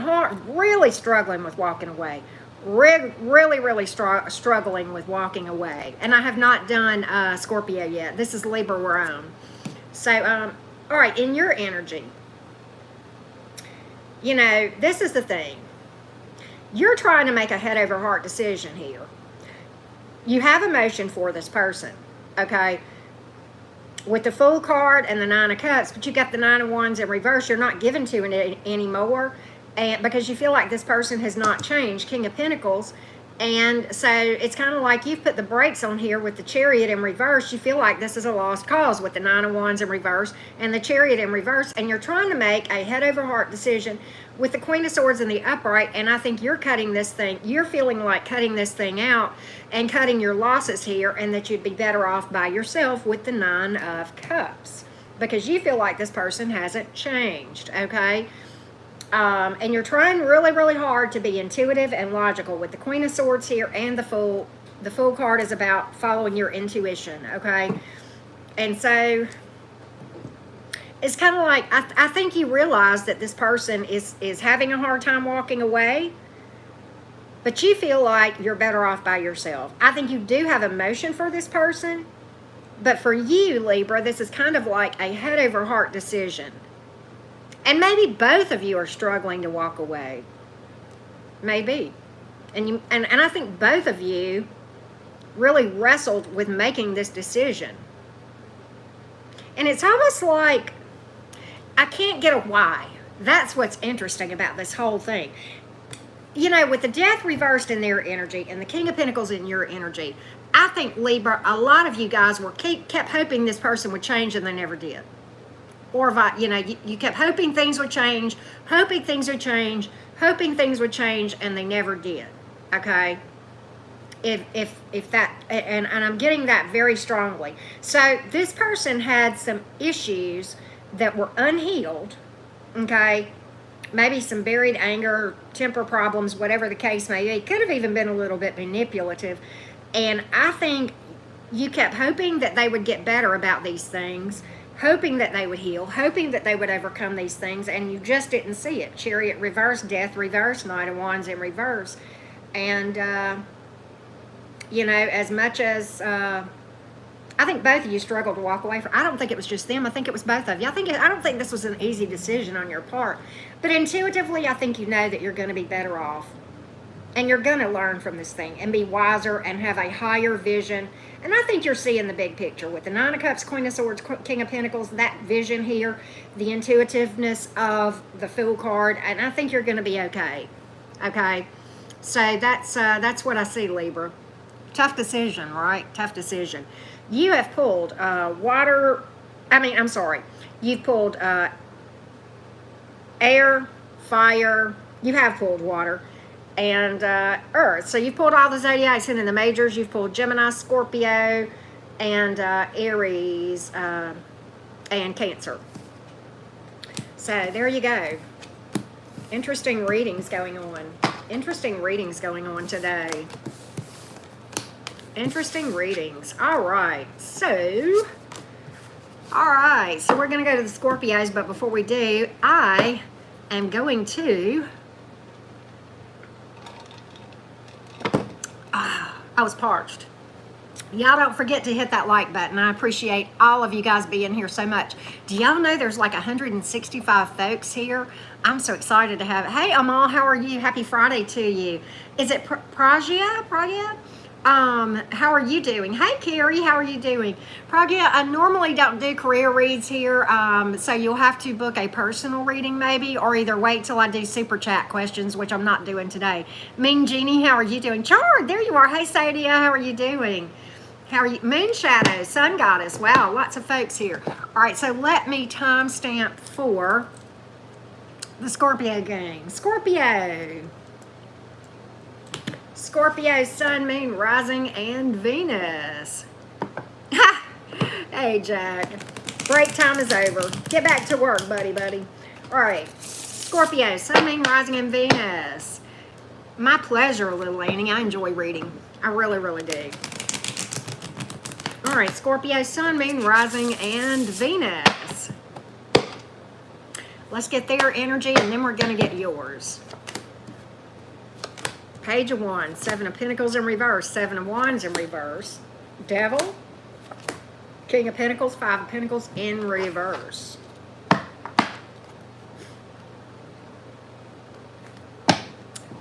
really struggling with walking away. Really struggling with walking away. And I have not done Scorpio yet. This is Libra we're on. So, all right, in your energy, you know, this is the thing. You're trying to make a head over heart decision here. You have emotion for this person, okay? With the Fool card and the Nine of Cups, but you got the Nine of Wands in reverse. You're not given to it anymore, and because you feel like this person has not changed. King of Pentacles. And so it's kind of like you've put the brakes on here with the Chariot in reverse. You feel like this is a lost cause with the Nine of Wands in reverse and the Chariot in reverse. And you're trying to make a head over heart decision with the Queen of Swords in the upright. And I think you're cutting this thing. You're feeling like cutting this thing out and cutting your losses here, and that you'd be better off by yourself with the Nine of Cups. Because you feel like this person hasn't changed, okay? And you're trying really hard to be intuitive and logical with the Queen of Swords here and the Fool. The Fool card is about following your intuition, okay? And so it's kind of like, I think you realize that this person is having a hard time walking away, but you feel like you're better off by yourself. I think you do have emotion for this person, But for you, Libra, this is kind of like a head over heart decision. And maybe both of you are struggling to walk away. Maybe. And I think both of you really wrestled with making this decision. And it's almost like I can't get a why. That's what's interesting about this whole thing. You know, with the Death reversed in their energy and the King of Pentacles in your energy, I think, Libra, a lot of you guys kept hoping this person would change and they never did. Or, you know, you kept hoping things would change, hoping things would change, hoping things would change, and they never did. Okay? If that, and I'm getting that very strongly. So this person had some issues that were unhealed, okay? Maybe some buried anger, temper problems, whatever the case may be. Could have even been a little bit manipulative. And I think you kept hoping that they would get better about these things, hoping that they would heal, hoping that they would overcome these things, and you just didn't see it. Chariot reverse, Death reverse, Knight of Wands in reverse. And, you know, as much as I think both of you struggled to walk away from, I don't think it was just them. I think it was both of you. I don't think this was an easy decision on your part. But intuitively, I think you know that you're going to be better off. And you're going to learn from this thing and be wiser and have a higher vision. And I think you're seeing the big picture with the Nine of Cups, Queen of Swords, King of Pentacles, that vision here, the intuitiveness of the Fool card. And I think you're going to be okay. Okay? So that's what I see, Libra. Tough decision, right? Tough decision. You have pulled you've pulled air, fire, you have pulled water, and earth. So you've pulled all the zodiacs in the majors. You've pulled Gemini, Scorpio, and Aries, and Cancer. So there you go. Interesting readings going on. Interesting readings going on today. Interesting readings. All right, so we're going to go to the Scorpios, but before we do, I am going to, I was parched. Y'all don't forget to hit that like button. I appreciate all of you guys being here so much. Do y'all know there's like 165 folks here? I'm so excited to have it. Hey, Amal, how are you? Happy Friday to you. Is it Pragya? How are you doing? Hey, Carrie, how are you doing? Pragya, I normally don't do career reads here, so you'll have to book a personal reading maybe, or either wait till I do super chat questions, which I'm not doing today. Mean Jeannie, how are you doing? Chard, there you are. Hey, Sadia, how are you doing? How are you? Moon Shadow, Sun Goddess. Wow, lots of folks here. All right, so let me timestamp for the Scorpio gang. Scorpio, Sun, Moon, Rising, and Venus. Ha! Hey, Jack. Break time is over. Get back to work, buddy. All right. Scorpio, Sun, Moon, Rising, and Venus. My pleasure, little Annie. I enjoy reading. I really, really do. All right. Scorpio, Sun, Moon, Rising, and Venus. Let's get their energy, and then we're going to get yours. Page of Wands, Seven of Pentacles in reverse, Seven of Wands in reverse, Devil, King of Pentacles, Five of Pentacles in reverse.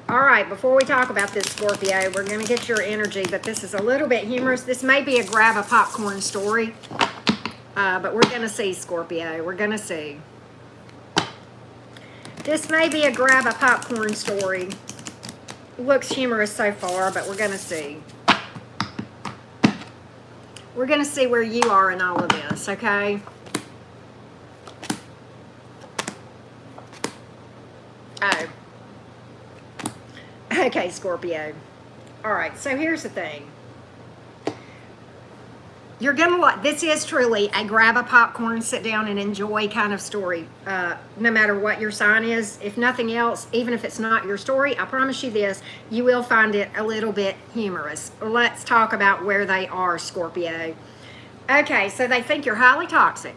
All right, before we talk about this, Scorpio, we're going to get your energy, but this is a little bit humorous. This may be a grab a popcorn story, but we're going to see, Scorpio. We're going to see. This may be a grab a popcorn story. Looks humorous so far, but we're going to see. We're going to see where you are in all of this, okay? Oh. Okay, Scorpio. All right, so here's the thing. You're going to like, this is truly a grab a popcorn, sit down and enjoy kind of story. No matter what your sign is, if nothing else, even if it's not your story, I promise you this, you will find it a little bit humorous. Let's talk about where they are, Scorpio. Okay, so they think you're highly toxic.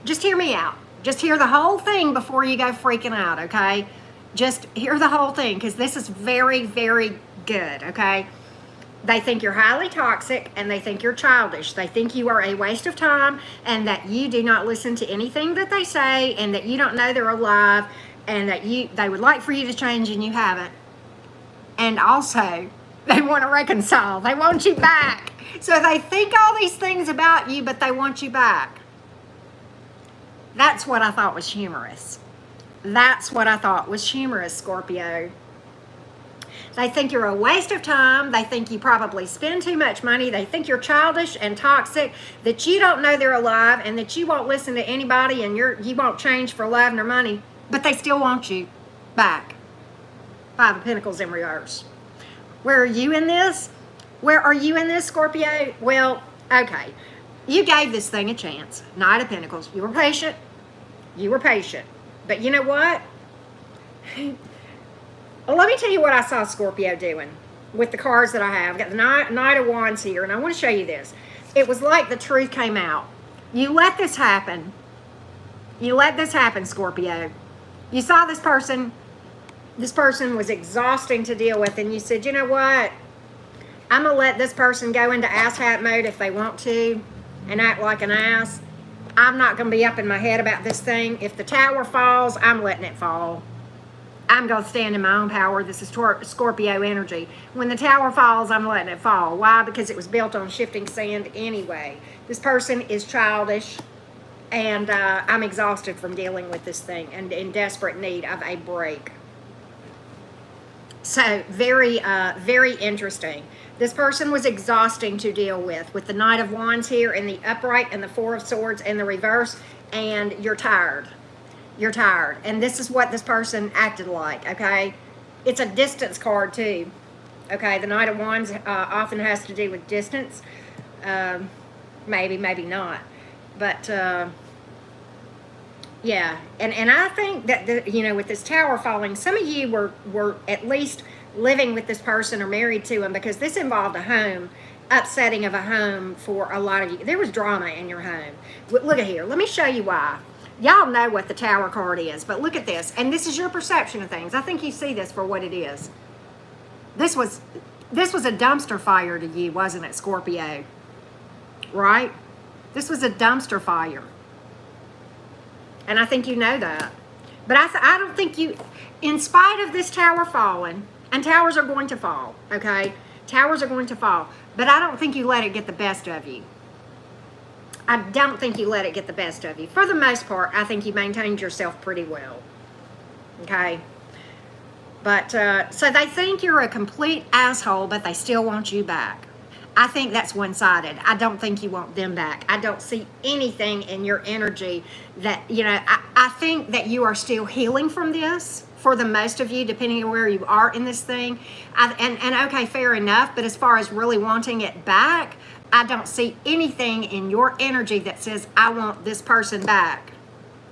Just hear me out. Just hear the whole thing before you go freaking out, okay? Just hear the whole thing, because this is very, very good, okay? They think you're highly toxic, and they think you're childish. They think you are a waste of time, and that you do not listen to anything that they say, and that you don't know they're alive, and that they would like for you to change and you haven't. And also, they want to reconcile. They want you back. So they think all these things about you, but they want you back. That's what I thought was humorous. That's what I thought was humorous, Scorpio. They think you're a waste of time. They think you probably spend too much money. They think you're childish and toxic, that you don't know they're alive, and that you won't listen to anybody, and you won't change for love nor money, but they still want you back. Five of Pentacles in reverse. Where are you in this? Where are you in this, Scorpio? Well, okay. You gave this thing a chance. Knight of Pentacles. You were patient. You were patient. But you know what? Well, let me tell you what I saw Scorpio doing with the cards that I have. I've got the Knight of Wands here, and I want to show you this. It was like the truth came out. You let this happen. You let this happen, Scorpio. You saw this person. This person was exhausting to deal with, and you said, you know what? I'm going to let this person go into asshat mode if they want to and act like an ass. I'm not going to be up in my head about this thing. If the tower falls, I'm letting it fall. I'm going to stand in my own power. This is Scorpio energy. When the tower falls, I'm letting it fall. Why? Because it was built on shifting sand anyway. This person is childish, and I'm exhausted from dealing with this thing and in desperate need of a break. So very, very interesting. This person was exhausting to deal with the Knight of Wands here in the upright and the Four of Swords in the reverse, and you're tired. You're tired. And this is what this person acted like, okay? It's a distance card too, okay? The Knight of Wands often has to do with distance. Maybe, maybe not. But, yeah. And I think that, with this tower falling, some of you were at least living with this person or married to him, because this involved a home, upsetting of a home for a lot of you. There was drama in your home. Look at here. Let me show you why. Y'all know what the tower card is, but look at this. And this is your perception of things. I think you see this for what it is. This was a dumpster fire to you, wasn't it, Scorpio? Right? This was a dumpster fire. And I think you know that. But I don't think you, in spite of this tower falling, and towers are going to fall, okay? Towers are going to fall. But I don't think you let it get the best of you. I don't think you let it get the best of you. For the most part, I think you maintained yourself pretty well. Okay? But, so they think you're a complete asshole, but they still want you back. I think that's one-sided. I don't think you want them back. I don't see anything in your energy that, I think that you are still healing from this, for the most of you, depending on where you are in this thing. And okay, fair enough, but as far as really wanting it back, I don't see anything in your energy that says, I want this person back.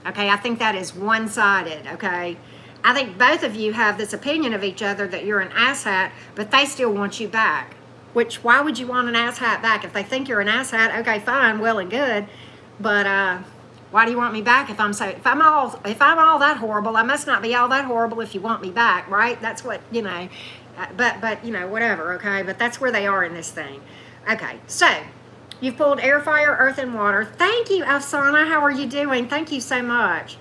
Okay, I think that is one-sided, okay? I think both of you have this opinion of each other that you're an asshat, but they still want you back. Which, why would you want an asshat back? If they think you're an asshat, okay, fine, well and good. But why do you want me back if I'm all that horrible? I must not be all that horrible if you want me back, right? That's what, but whatever, okay? But that's where they are in this thing. Okay, so you've pulled air, fire, earth, and water. Thank you, Afsana. How are you doing? Thank you so much.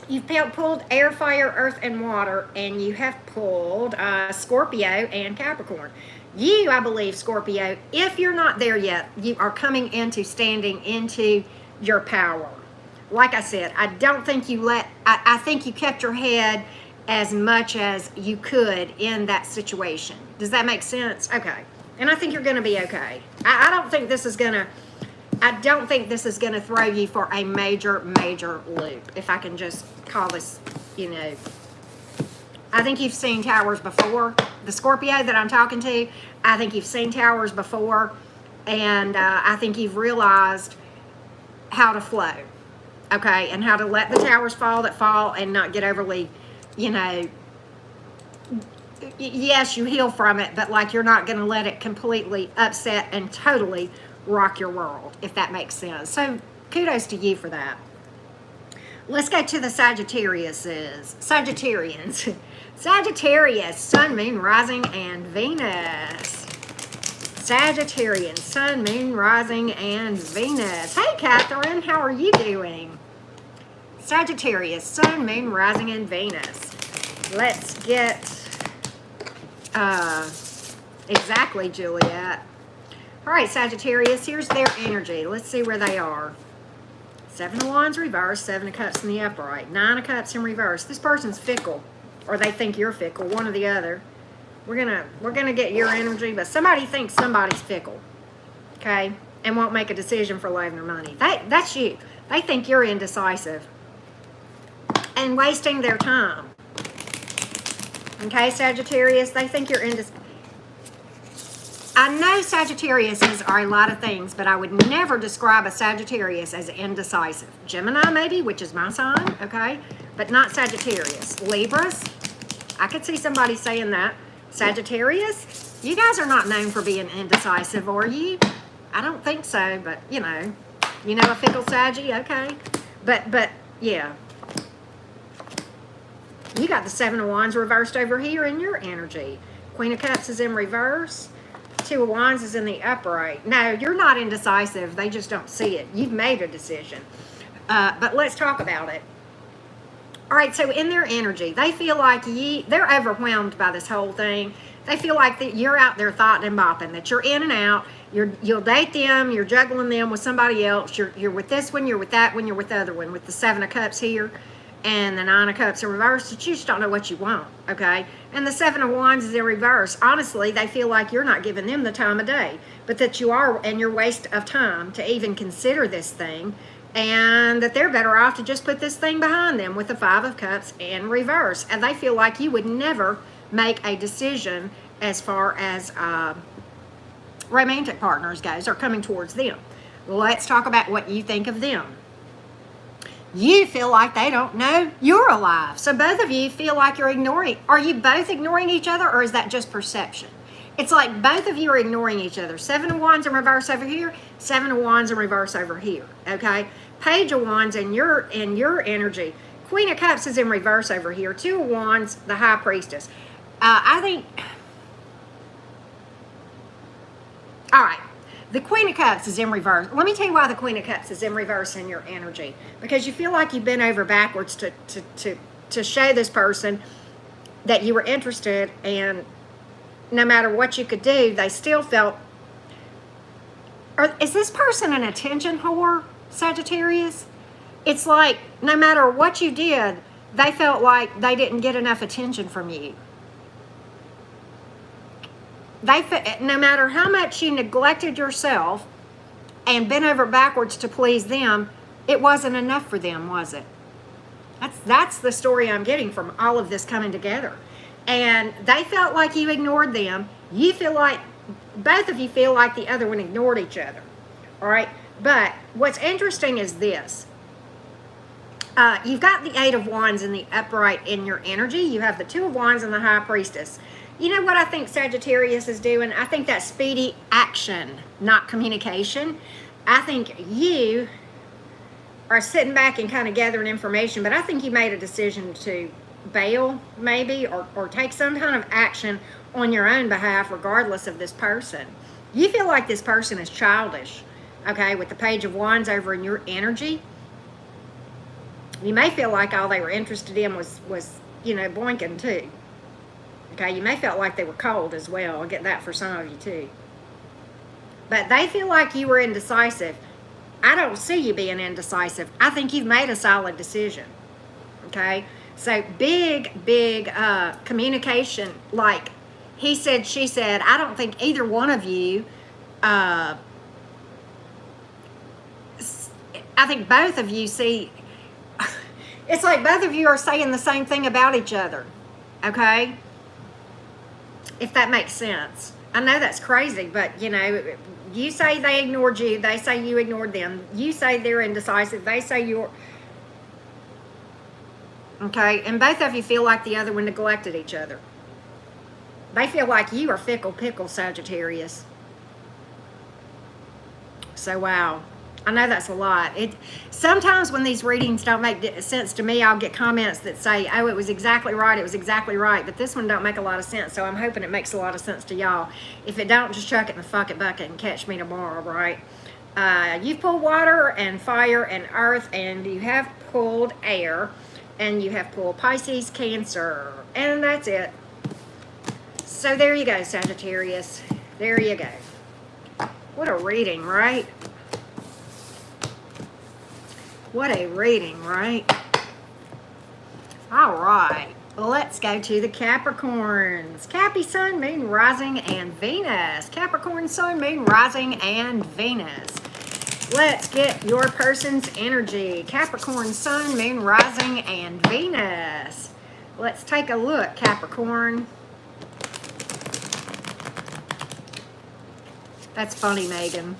You've pulled air, fire, earth, and water, and you have pulled Scorpio and Capricorn. You, I believe, Scorpio, if you're not there yet, you are coming into standing into your power. Like I said, I don't think I think you kept your head as much as you could in that situation. Does that make sense? Okay. And I think you're going to be okay. I don't think this is going to throw you for a major, major loop. If I can just call this, I think you've seen towers before. The Scorpio that I'm talking to, I think you've seen towers before. And I think you've realized how to flow. Okay? And how to let the towers fall that fall and not get overly, yes, you heal from it, but like you're not going to let it completely upset and totally rock your world, if that makes sense. So kudos to you for that. Let's go to the Sagittariuses. Sagittarians. Sagittarius, Sun, Moon, Rising, and Venus. Sagittarian, Sun, Moon, Rising, and Venus. Hey, Catherine, how are you doing? Sagittarius, Sun, Moon, Rising, and Venus. Let's get, exactly, Juliet. All right, Sagittarius, here's their energy. Let's see where they are. 7 of Wands reverse, 7 of Cups in the upright, 9 of Cups in reverse. This person's fickle, or they think you're fickle, one or the other. We're gonna get your energy, but somebody thinks somebody's fickle, okay, and won't make a decision for love or money. That's you. They think you're indecisive and wasting their time. Okay, Sagittarius, they think you're indecisive. I know Sagittariuses are a lot of things, but I would never describe a Sagittarius as indecisive. Gemini, maybe, which is my sign, okay, but not Sagittarius. Libras, I could see somebody saying that. Sagittarius, you guys are not known for being indecisive, are you? I don't think so, but you know a fickle Saggy, okay, but yeah, you got the 7 of Wands reversed over here in your energy. Queen of Cups is in reverse. 2 of Wands is in the upright. No, you're not indecisive. They just don't see it. You've made a decision, but let's talk about it. All right, so in their energy, they feel like they're overwhelmed by this whole thing. They feel like that you're out there thoughting and bopping, that you're in and out. You'll date them, you're juggling them with somebody else. You're with this one, you're with that one, you're with the other one, with the 7 of Cups here and the 9 of Cups in reverse, that you just don't know what you want, okay? And the 7 of Wands is in reverse. Honestly, they feel like you're not giving them the time of day, but that you are, and your waste of time to even consider this thing, and that they're better off to just put this thing behind them with the 5 of Cups in reverse. And they feel like you would never make a decision as far as romantic partners goes, or coming towards them. Let's talk about what you think of them. You feel like they don't know you're alive. So both of you feel like you're ignoring. Are you both ignoring each other, or is that just perception? It's like both of you are ignoring each other. 7 of Wands in reverse over here, 7 of Wands in reverse over here, okay? Page of Wands in your energy. Queen of Cups is in reverse over here. 2 of Wands, the High Priestess. I think, all right, the Queen of Cups is in reverse. Let me tell you why the Queen of Cups is in reverse in your energy. Because you feel like you've been over backwards to show this person that you were interested, and no matter what you could do, they still felt, is this person an attention whore, Sagittarius? It's like no matter what you did, they felt like they didn't get enough attention from you. No matter how much you neglected yourself and bent over backwards to please them, it wasn't enough for them, was it? That's the story I'm getting from all of this coming together. And they felt like you ignored them. You feel like, both of you feel like the other one ignored each other. All right? But what's interesting is this. You've got the 8 of Wands in the upright in your energy. You have the 2 of Wands and the High Priestess. You know what I think Sagittarius is doing? I think that's speedy action, not communication. I think you are sitting back and kind of gathering information, but I think you made a decision to bail, maybe, or take some kind of action on your own behalf, regardless of this person. You feel like this person is childish, okay, with the Page of Wands over in your energy. You may feel like all they were interested in was boinking too. Okay, you may feel like they were cold as well. I'll get that for some of you too. But they feel like you were indecisive. I don't see you being indecisive. I think you've made a solid decision. Okay, so big communication, like he said, she said. I don't think either one of you, I think both of you see, it's like both of you are saying the same thing about each other, okay? If that makes sense. I know that's crazy, but you say they ignored you, they say you ignored them. You say they're indecisive, they say you're, okay? And both of you feel like the other one neglected each other. They feel like you are fickle pickle, Sagittarius. So wow. I know that's a lot. Sometimes when these readings don't make sense to me, I'll get comments that say, oh, it was exactly right, it was exactly right, but this one don't make a lot of sense, so I'm hoping it makes a lot of sense to y'all. If it don't, just chuck it in the fucking bucket and catch me tomorrow, right? You've pulled water and fire and earth, and you have pulled air, and you have pulled Pisces, Cancer, and that's it. So there you go, Sagittarius. There you go. What a reading, right? What a reading, right? All right, let's go to the Capricorns. Cappy, Sun, Moon, Rising, and Venus. Capricorn, Sun, Moon, Rising, and Venus. Let's get your person's energy. Capricorn, Sun, Moon, Rising, and Venus. Let's take a look, Capricorn. That's funny, Megan.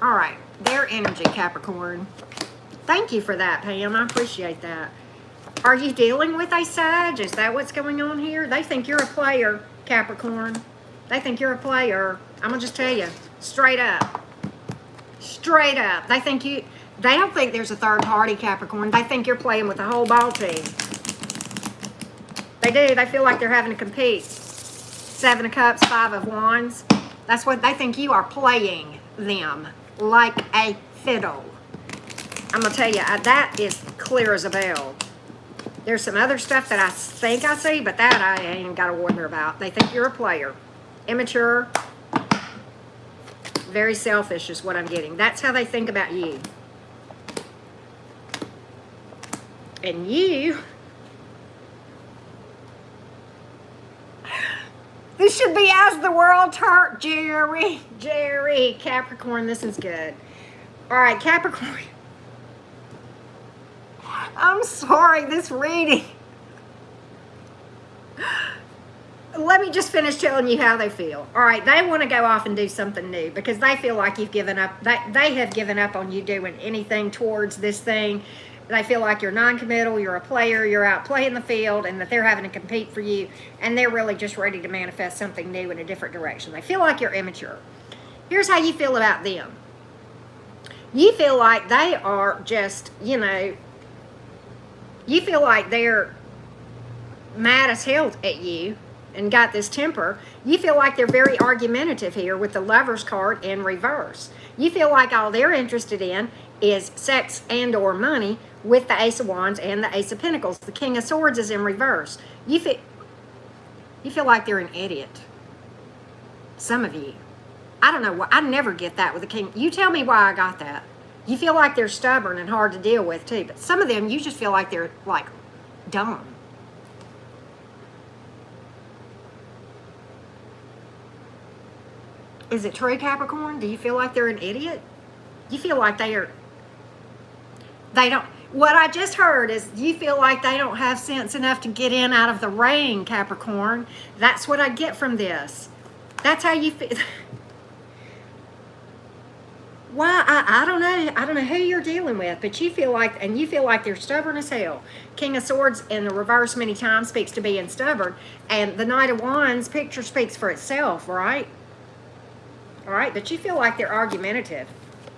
All right, their energy, Capricorn. Thank you for that, Pam. I appreciate that. Are you dealing with a Sag? Is that what's going on here? They think you're a player, Capricorn. They think you're a player. I'm going to just tell you, straight up. Straight up. They don't think there's a third party, Capricorn. They think you're playing with the whole ball team. They do. They feel like they're having to compete. 7 of Cups, 5 of Wands. That's what they think. You are playing them like a fiddle. I'm going to tell you, that is clear as a bell. There's some other stuff that I think I see, but that I ain't got to wonder about. They think you're a player. Immature. Very selfish is what I'm getting. That's how they think about you. And you... This should be As the World Turns, Jerry, Capricorn, this is good. All right, Capricorn. I'm sorry, this reading. Let me just finish telling you how they feel. All right, they want to go off and do something new because they feel like you've given up. They have given up on you doing anything towards this thing. They feel like you're non-committal, you're a player, you're out playing the field, and that they're having to compete for you, and they're really just ready to manifest something new in a different direction. They feel like you're immature. Here's how you feel about them. You feel like they are just, you feel like they're mad as hell at you and got this temper. You feel like they're very argumentative here with the Lover's card in reverse. You feel like all they're interested in is sex and or money with the Ace of Wands and the Ace of Pentacles. The King of Swords is in reverse. You feel like they're an idiot. Some of you. I don't know why. I never get that with the King. You tell me why I got that. You feel like they're stubborn and hard to deal with too. But some of them, you just feel like they're like dumb. Is it true, Capricorn? Do you feel like they're an idiot? You feel like they don't, what I just heard is you feel like they don't have sense enough to get in out of the rain, Capricorn. That's what I get from this. That's how you feel. Why? I don't know. I don't know who you're dealing with, but you feel like they're stubborn as hell. King of Swords in the reverse many times speaks to being stubborn, and the Knight of Wands picture speaks for itself, right? All right, but you feel like they're argumentative.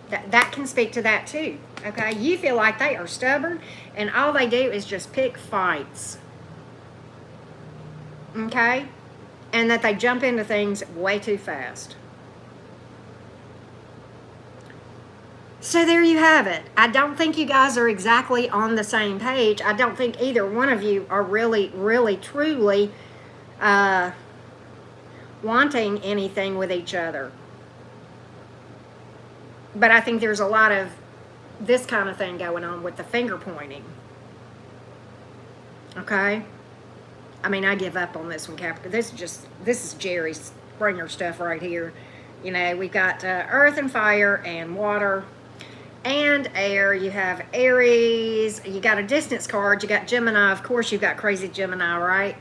That can speak to that too, okay? You feel like they are stubborn, and all they do is just pick fights, okay? And that they jump into things way too fast. So there you have it. I don't think you guys are exactly on the same page. I don't think either one of you are really, really, truly wanting anything with each other. But I think there's a lot of this kind of thing going on with the finger pointing. Okay? I mean, I give up on this one, Capricorn. This is Jerry Springer stuff right here. You know, we've got earth and fire and water and air. You have Aries. You got a distance card. You got Gemini. Of course, you've got crazy Gemini, right?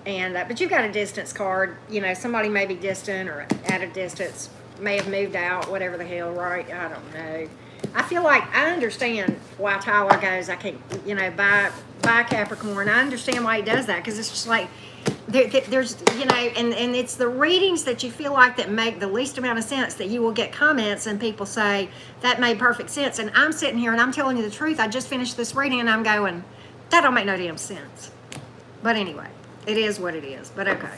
And but you've got a distance card. You know, somebody may be distant or at a distance, may have moved out, whatever the hell, right? I don't know. I feel like I understand why Tyler goes, I can't, you know, buy Capricorn. I understand why he does that, because it's just like there's, you know, and it's the readings that you feel like that make the least amount of sense that you will get comments and people say, that made perfect sense. And I'm sitting here and I'm telling you the truth. I just finished this reading and I'm going, that don't make no damn sense. But anyway, it is what it is. But okay.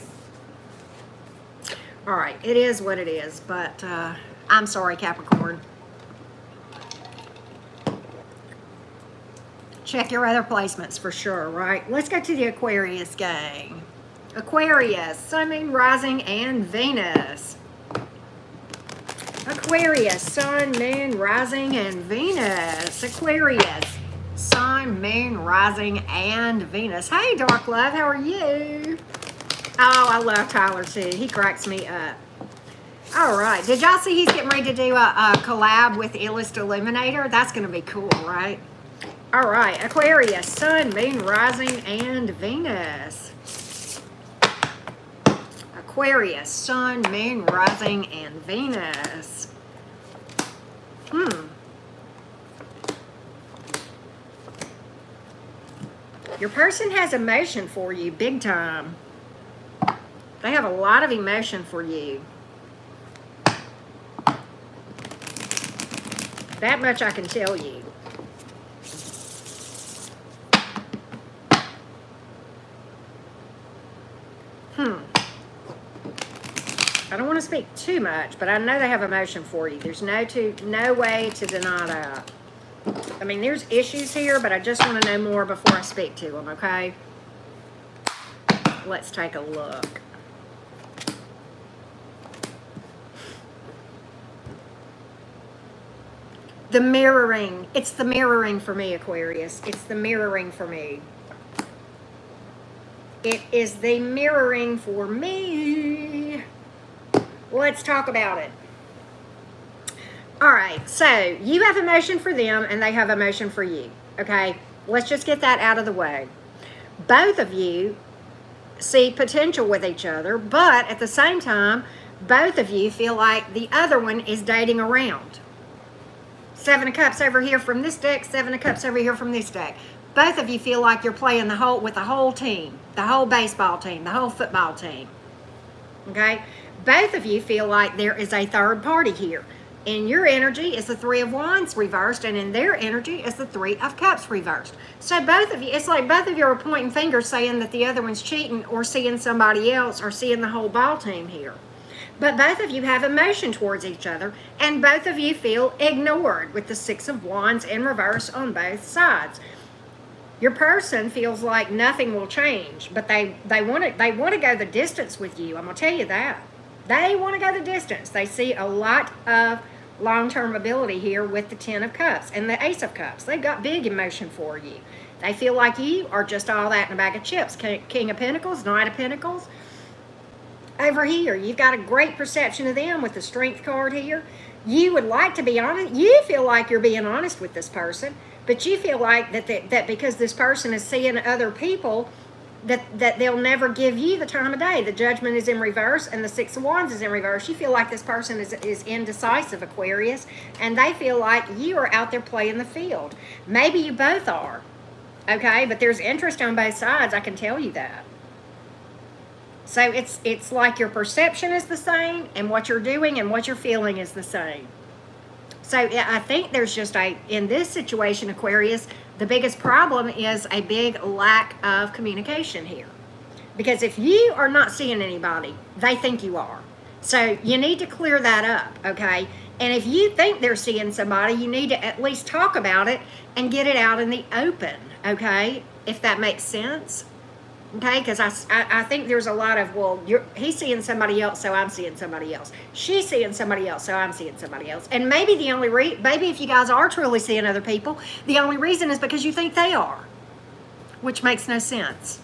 All right, it is what it is. But I'm sorry, Capricorn. Check your other placements for sure, right? Let's go to the Aquarius gang. Aquarius, Sun, Moon, Rising, and Venus. Aquarius, Sun, Moon, Rising, and Venus. Aquarius, Sun, Moon, Rising, and Venus. Hey, Dark Love, how are you? Oh, I love Tyler too. He cracks me up. All right. Did y'all see he's getting ready to do a collab with Illust Illuminator? That's going to be cool, right? All right. Aquarius, Sun, Moon, Rising, and Venus. Aquarius, Sun, Moon, Rising, and Venus. Your person has emotion for you, big time. They have a lot of emotion for you. That much I can tell you. I don't want to speak too much, but I know they have emotion for you. There's no way to deny that. I mean, there's issues here, but I just want to know more before I speak to them, okay? Let's take a look. The mirroring. It's the mirroring for me, Aquarius. It's the mirroring for me. It is the mirroring for me. Let's talk about it. All right, so you have emotion for them and they have emotion for you, okay? Let's just get that out of the way. Both of you see potential with each other, but at the same time, both of you feel like the other one is dating around. Seven of Cups over here from this deck, Seven of Cups over here from this deck. Both of you feel like you're playing with the whole team, the whole baseball team, the whole football team, okay? Both of you feel like there is a third party here. In your energy is the Three of Wands reversed, and in their energy is the Three of Cups reversed. So both of you, it's like both of you are pointing fingers saying that the other one's cheating or seeing somebody else or seeing the whole ball team here. But both of you have emotion towards each other, and both of you feel ignored with the Six of Wands in reverse on both sides. Your person feels like nothing will change, but they want to go the distance with you. I'm going to tell you that. They want to go the distance. They see a lot of long-term ability here with the Ten of Cups and the Ace of Cups. They've got big emotion for you. They feel like you are just all that in a bag of chips. King of Pentacles, Knight of Pentacles. Over here, you've got a great perception of them with the Strength card here. You would like to be honest. You feel like you're being honest with this person, but you feel like that because this person is seeing other people, that they'll never give you the time of day. The Judgment is in reverse and the Six of Wands is in reverse. You feel like this person is indecisive, Aquarius, and they feel like you are out there playing the field. Maybe you both are, okay? But there's interest on both sides, I can tell you that. So it's like your perception is the same and what you're doing and what you're feeling is the same. So I think there's just in this situation, Aquarius, the biggest problem is a big lack of communication here. Because if you are not seeing anybody, they think you are. So you need to clear that up, okay? And if you think they're seeing somebody, you need to at least talk about it and get it out in the open, okay? If that makes sense. Okay, because I think there's a lot of, well, he's seeing somebody else, so I'm seeing somebody else. She's seeing somebody else, so I'm seeing somebody else. And maybe the only maybe if you guys are truly seeing other people, the only reason is because you think they are, which makes no sense.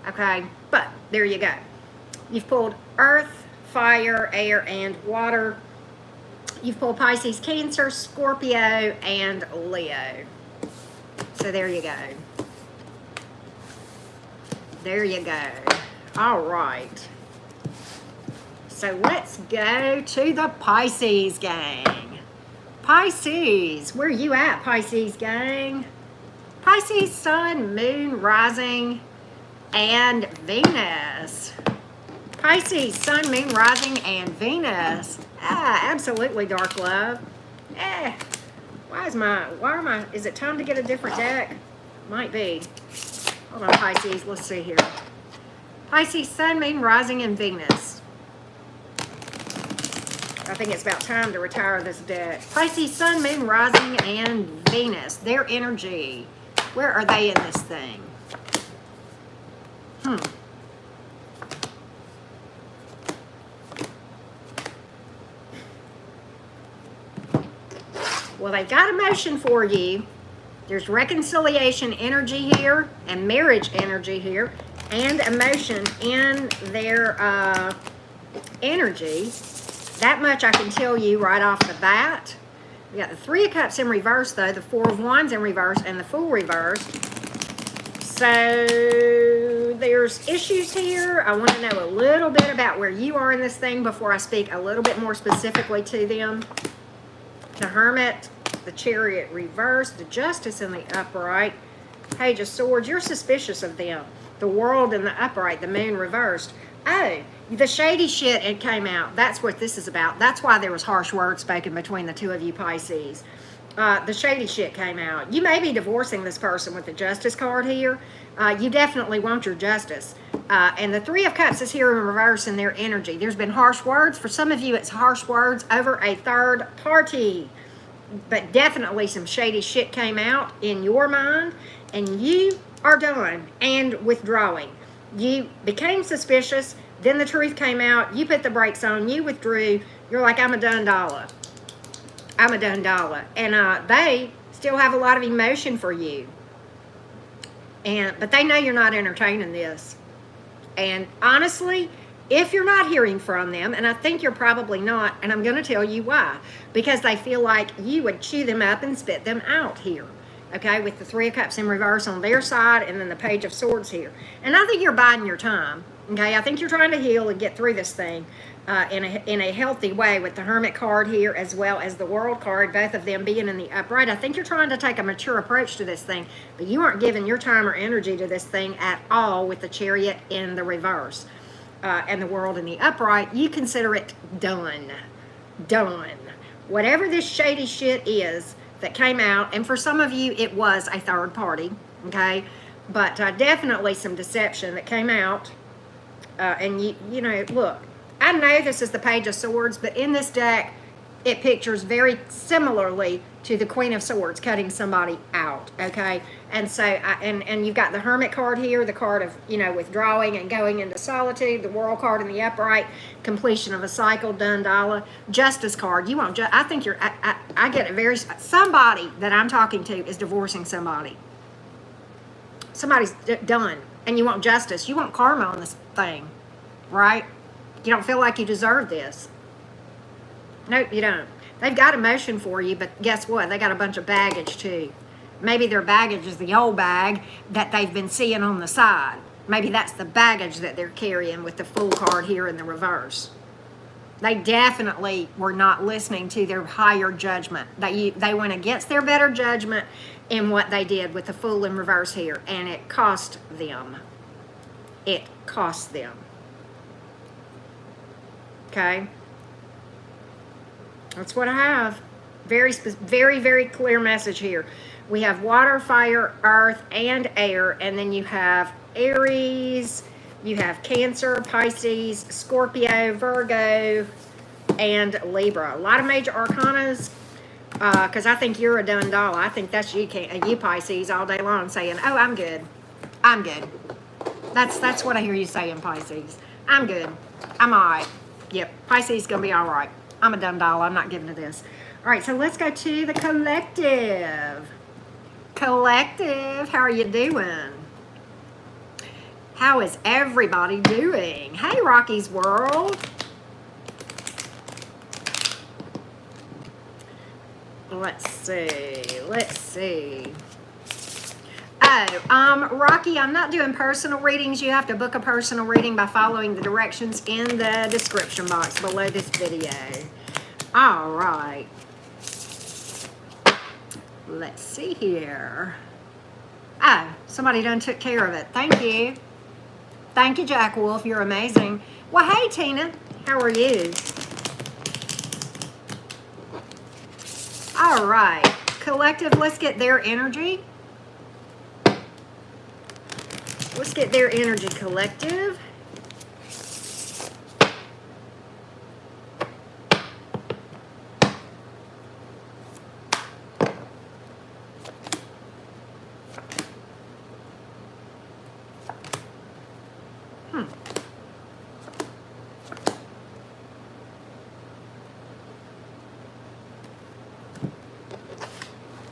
Okay, but there you go. You've pulled Earth, Fire, Air, and Water. You've pulled Pisces, Cancer, Scorpio, and Leo. So there you go. There you go. All right. So let's go to the Pisces gang. Pisces, where you at, Pisces gang? Pisces, Sun, Moon, Rising, and Venus. Pisces, Sun, Moon, Rising, and Venus. Absolutely dark love. Is it time to get a different deck? Might be. Hold on, Pisces, let's see here. Pisces, Sun, Moon, Rising, and Venus. I think it's about time to retire this deck. Pisces, Sun, Moon, Rising, and Venus. Their energy. Where are they in this thing? Well, they've got emotion for you. There's reconciliation energy here and marriage energy here and emotion in their energy. That much I can tell you right off the bat. We got the Three of Cups in reverse, though, the Four of Wands in reverse, and the Fool reverse. So there's issues here. I want to know a little bit about where you are in this thing before I speak a little bit more specifically to them. The Hermit, the Chariot reverse, the Justice in the upright, Page of Swords. You're suspicious of them. The World in the upright, the Moon reversed. Oh, the shady shit, it came out. That's what this is about. That's why there was harsh words spoken between the two of you Pisces. The shady shit came out. You may be divorcing this person with the Justice card here. You definitely want your justice. And the Three of Cups is here in reverse in their energy. There's been harsh words. For some of you, it's harsh words over a third party. But definitely some shady shit came out in your mind. And you are done and withdrawing. You became suspicious. Then the truth came out. You put the brakes on. You withdrew. You're like, I'm a done dollar. I'm a done dollar. And they still have a lot of emotion for you. But they know you're not entertaining this. And honestly, if you're not hearing from them, and I think you're probably not, and I'm going to tell you why. Because they feel like you would chew them up and spit them out here. Okay, with the Three of Cups in reverse on their side and then the Page of Swords here. And I think you're biding your time. Okay, I think you're trying to heal and get through this thing in a healthy way with the Hermit card here as well as the World card, both of them being in the upright. I think you're trying to take a mature approach to this thing, but you aren't giving your time or energy to this thing at all with the Chariot in the reverse and the World in the upright. You consider it done. Done. Whatever this shady shit is that came out, and for some of you it was a third party, okay, but definitely some deception that came out. And you know, look, I know this is the Page of Swords, but in this deck, it pictures very similarly to the Queen of Swords cutting somebody out, okay? And so, and you've got the Hermit card here, the card of, you know, withdrawing and going into solitude, the World card in the upright, completion of a cycle, done dollar, Justice card. You won't, I think you're, I get it somebody that I'm talking to is divorcing somebody. Somebody's done. And you want justice. You want karma on this thing, right? You don't feel like you deserve this. Nope, you don't. They've got emotion for you, but guess what? They got a bunch of baggage too. Maybe their baggage is the old bag that they've been seeing on the side. Maybe that's the baggage that they're carrying with the Fool card here in the reverse. They definitely were not listening to their higher judgment. They went against their better judgment in what they did with the Fool in reverse here, and it cost them. It cost them. Okay? That's what I have. Very, very clear message here. We have water, fire, earth, and air, and then you have Aries, you have Cancer, Pisces, Scorpio, Virgo, and Libra. A lot of major arcanas, because I think you're a done doll. I think that's you Pisces all day long saying, oh, I'm good. I'm good. That's what I hear you saying, Pisces. I'm good. I'm all right. Yep, Pisces is going to be all right. I'm a done doll. I'm not giving to this. All right, so let's go to the collective. Collective, how are you doing? How is everybody doing? Hey, Rocky's World. Let's see. Oh, Rocky, I'm not doing personal readings. You have to book a personal reading by following the directions in the description box below this video. All right. Let's see here. Oh, somebody done took care of it. Thank you. Thank you, Jack Wolf. You're amazing. Well, hey, Tina. How are you? All right. Collective, let's get their energy. Let's get their energy, collective.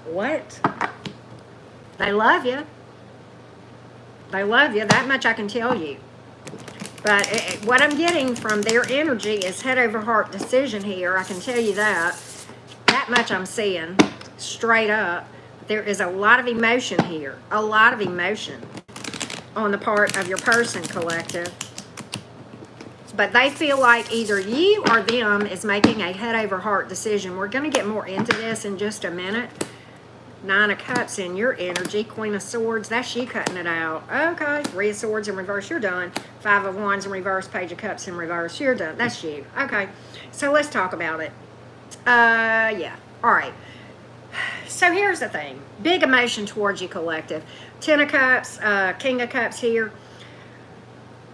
What? They love you. They love you. That much I can tell you. But what I'm getting from their energy is head over heart decision here. I can tell you that. That much I'm seeing. Straight up. There is a lot of emotion here. A lot of emotion on the part of your person, collective. But they feel like either you or them is making a head over heart decision. We're going to get more into this in just a minute. Nine of Cups in your energy. Queen of Swords, that's you cutting it out. Okay. Three of Swords in reverse, you're done. Five of Wands in reverse, Page of Cups in reverse, you're done. That's you. Okay. So let's talk about it. Yeah. All right. So here's the thing. Big emotion towards you, collective. Ten of Cups, King of Cups here.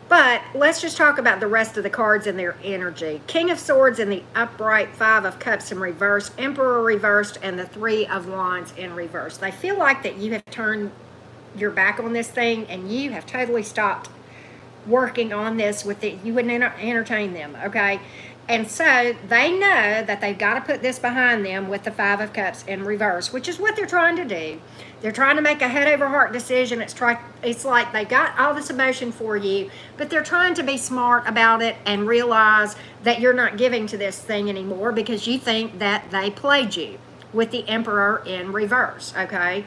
But let's just talk about the rest of the cards and their energy. King of Swords in the upright, Five of Cups in reverse, Emperor reversed, and the Three of Wands in reverse. They feel like that you have turned your back on this thing and you have totally stopped working on this with it. You wouldn't entertain them, okay? And so they know that they've got to put this behind them with the Five of Cups in reverse, which is what they're trying to do. They're trying to make a head over heart decision. It's like they got all this emotion for you, but they're trying to be smart about it and realize that you're not giving to this thing anymore because you think that they played you with the Emperor in reverse, okay?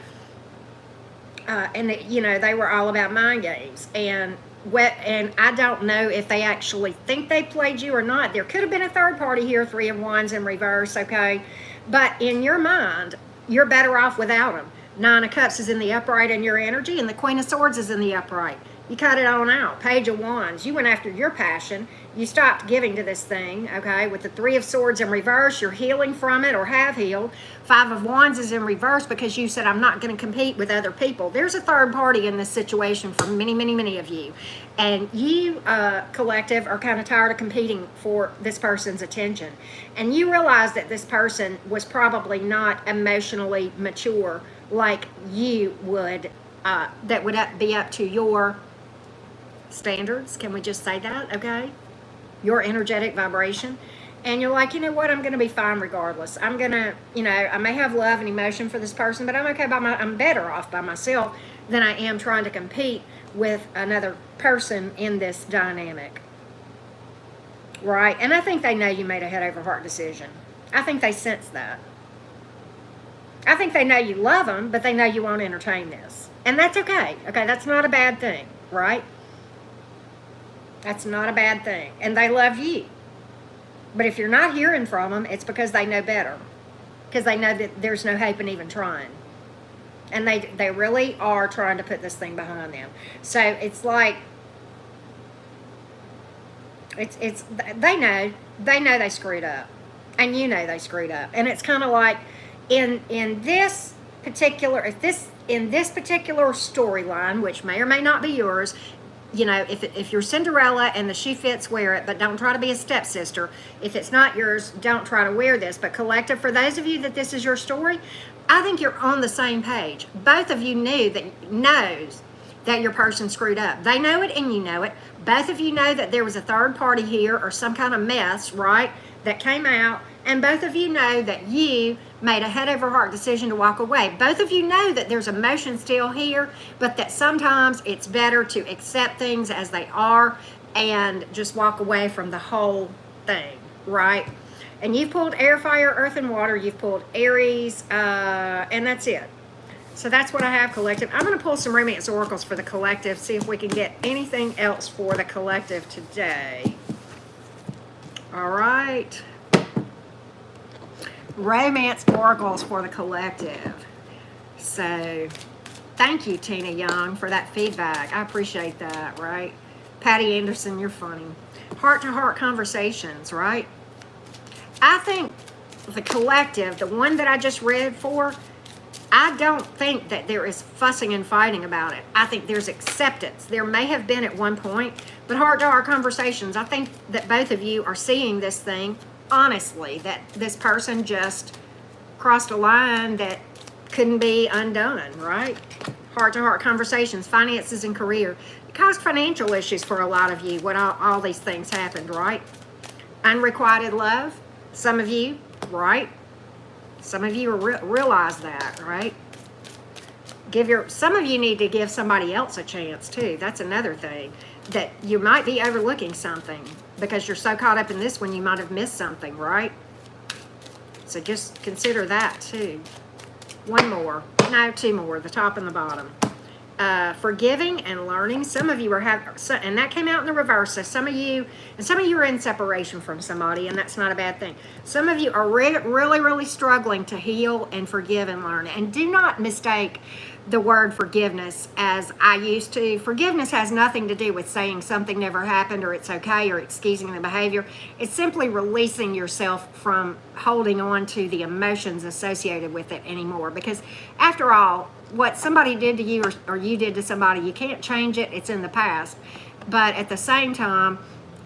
And you know, they were all about mind games. And I don't know if they actually think they played you or not. There could have been a third party here, Three of Wands in reverse, okay? But in your mind, you're better off without them. Nine of Cups is in the upright in your energy, and the Queen of Swords is in the upright. You cut it on out. Page of Wands, you went after your passion. You stopped giving to this thing, okay? With the Three of Swords in reverse, you're healing from it or have healed. Five of Wands is in reverse because you said, I'm not going to compete with other people. There's a third party in this situation for many, many, many of you. And you, collective, are kind of tired of competing for this person's attention. And you realize that this person was probably not emotionally mature like you would, that would be up to your standards. Can we just say that, okay? Your energetic vibration. And you're like, you know what, I'm going to be fine regardless. I'm going to, you know, I may have love and emotion for this person, but I'm okay I'm better off by myself than I am trying to compete with another person in this dynamic. Right? And I think they know you made a head over heart decision. I think they sense that. I think they know you love them, but they know you won't entertain this. And that's okay. Okay, that's not a bad thing, right? That's not a bad thing. And they love you. But if you're not hearing from them, it's because they know better. Because they know that there's no hope in even trying. And they really are trying to put this thing behind them. So it's like, they know they screwed up. And you know they screwed up. And it's kind of like, in this particular storyline, which may or may not be yours, you know, if you're Cinderella and the shoe fits, wear it, but don't try to be a stepsister. If it's not yours, don't try to wear this. But collective, for those of you that this is your story, I think you're on the same page. Both of you knows that your person screwed up. They know it and you know it. Both of you know that there was a third party here or some kind of mess, right, that came out. And both of you know that you made a head over heart decision to walk away. Both of you know that there's emotion still here, but that sometimes it's better to accept things as they are and just walk away from the whole thing, right? And you've pulled air, fire, earth, and water. You've pulled Aries, and that's it. So that's what I have, collective. I'm going to pull some romance oracles for the collective, see if we can get anything else for the collective today. All right. Romance oracles for the collective. So thank you, Tina Young, for that feedback. I appreciate that, right? Patty Anderson, you're funny. Heart-to-heart conversations, right? I think the collective, the one that I just read for, I don't think that there is fussing and fighting about it. I think there's acceptance. There may have been at one point, but heart-to-heart conversations, I think that both of you are seeing this thing honestly, that this person just crossed a line that couldn't be undone, right? Heart-to-heart conversations, finances and career. It caused financial issues for a lot of you when all these things happened, right? Unrequited love, some of you, right? Some of you realize that, right? Some of you need to give somebody else a chance too. That's another thing, that you might be overlooking something because you're so caught up in this one, you might have missed something, right? So just consider that too. One more, no, two more, the top and the bottom. Forgiving and learning. Some of you are and that came out in the reverse. So some of you are in separation from somebody, and that's not a bad thing. Some of you are really struggling to heal and forgive and learn. And do not mistake the word forgiveness as I used to. Forgiveness has nothing to do with saying something never happened or it's okay or excusing the behavior. It's simply releasing yourself from holding on to the emotions associated with it anymore. Because after all, what somebody did to you or you did to somebody, you can't change it. It's in the past. But at the same time,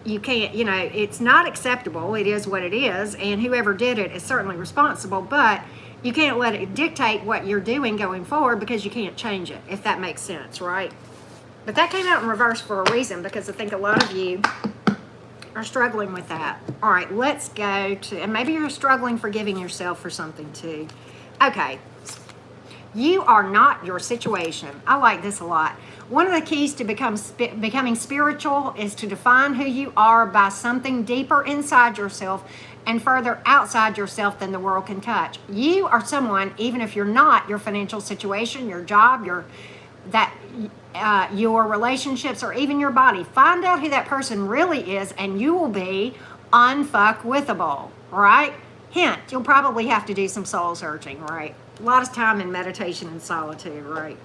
you can't, it's not acceptable. It is what it is. And whoever did it is certainly responsible. But you can't let it dictate what you're doing going forward because you can't change it, if that makes sense, right? But that came out in reverse for a reason, because I think a lot of you are struggling with that. All right, let's go to, and maybe you're struggling forgiving yourself for something too. Okay, you are not your situation. I like this a lot. One of the keys to becoming spiritual is to define who you are by something deeper inside yourself and further outside yourself than the world can touch. You are someone, even if you're not your financial situation, your job, your relationships, or even your body. Find out who that person really is, and you will be unfuckwithable, right? Hint, you'll probably have to do some soul searching, right? A lot of time in meditation and solitude, right?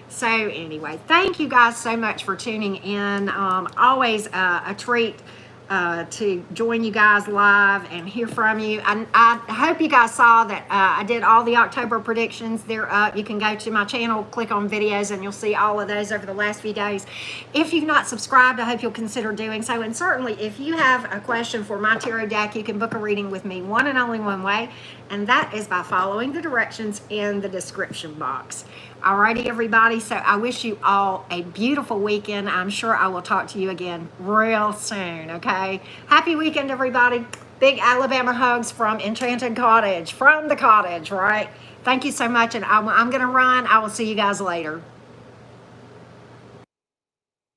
So anyway, thank you guys so much for tuning in. Always a treat to join you guys live and hear from you. I hope you guys saw that I did all the October predictions. They're up. You can go to my channel, click on videos, and you'll see all of those over the last few days. If you've not subscribed, I hope you'll consider doing so. And certainly, if you have a question for my tarot deck, you can book a reading with me one and only one way, and that is by following the directions in the description box. Alrighty, everybody. So I wish you all a beautiful weekend. I'm sure I will talk to you again real soon, okay? Happy weekend, everybody. Big Alabama hugs from Enchanted Cottage, from the cottage, right? Thank you so much, and I'm going to run. I will see you guys later.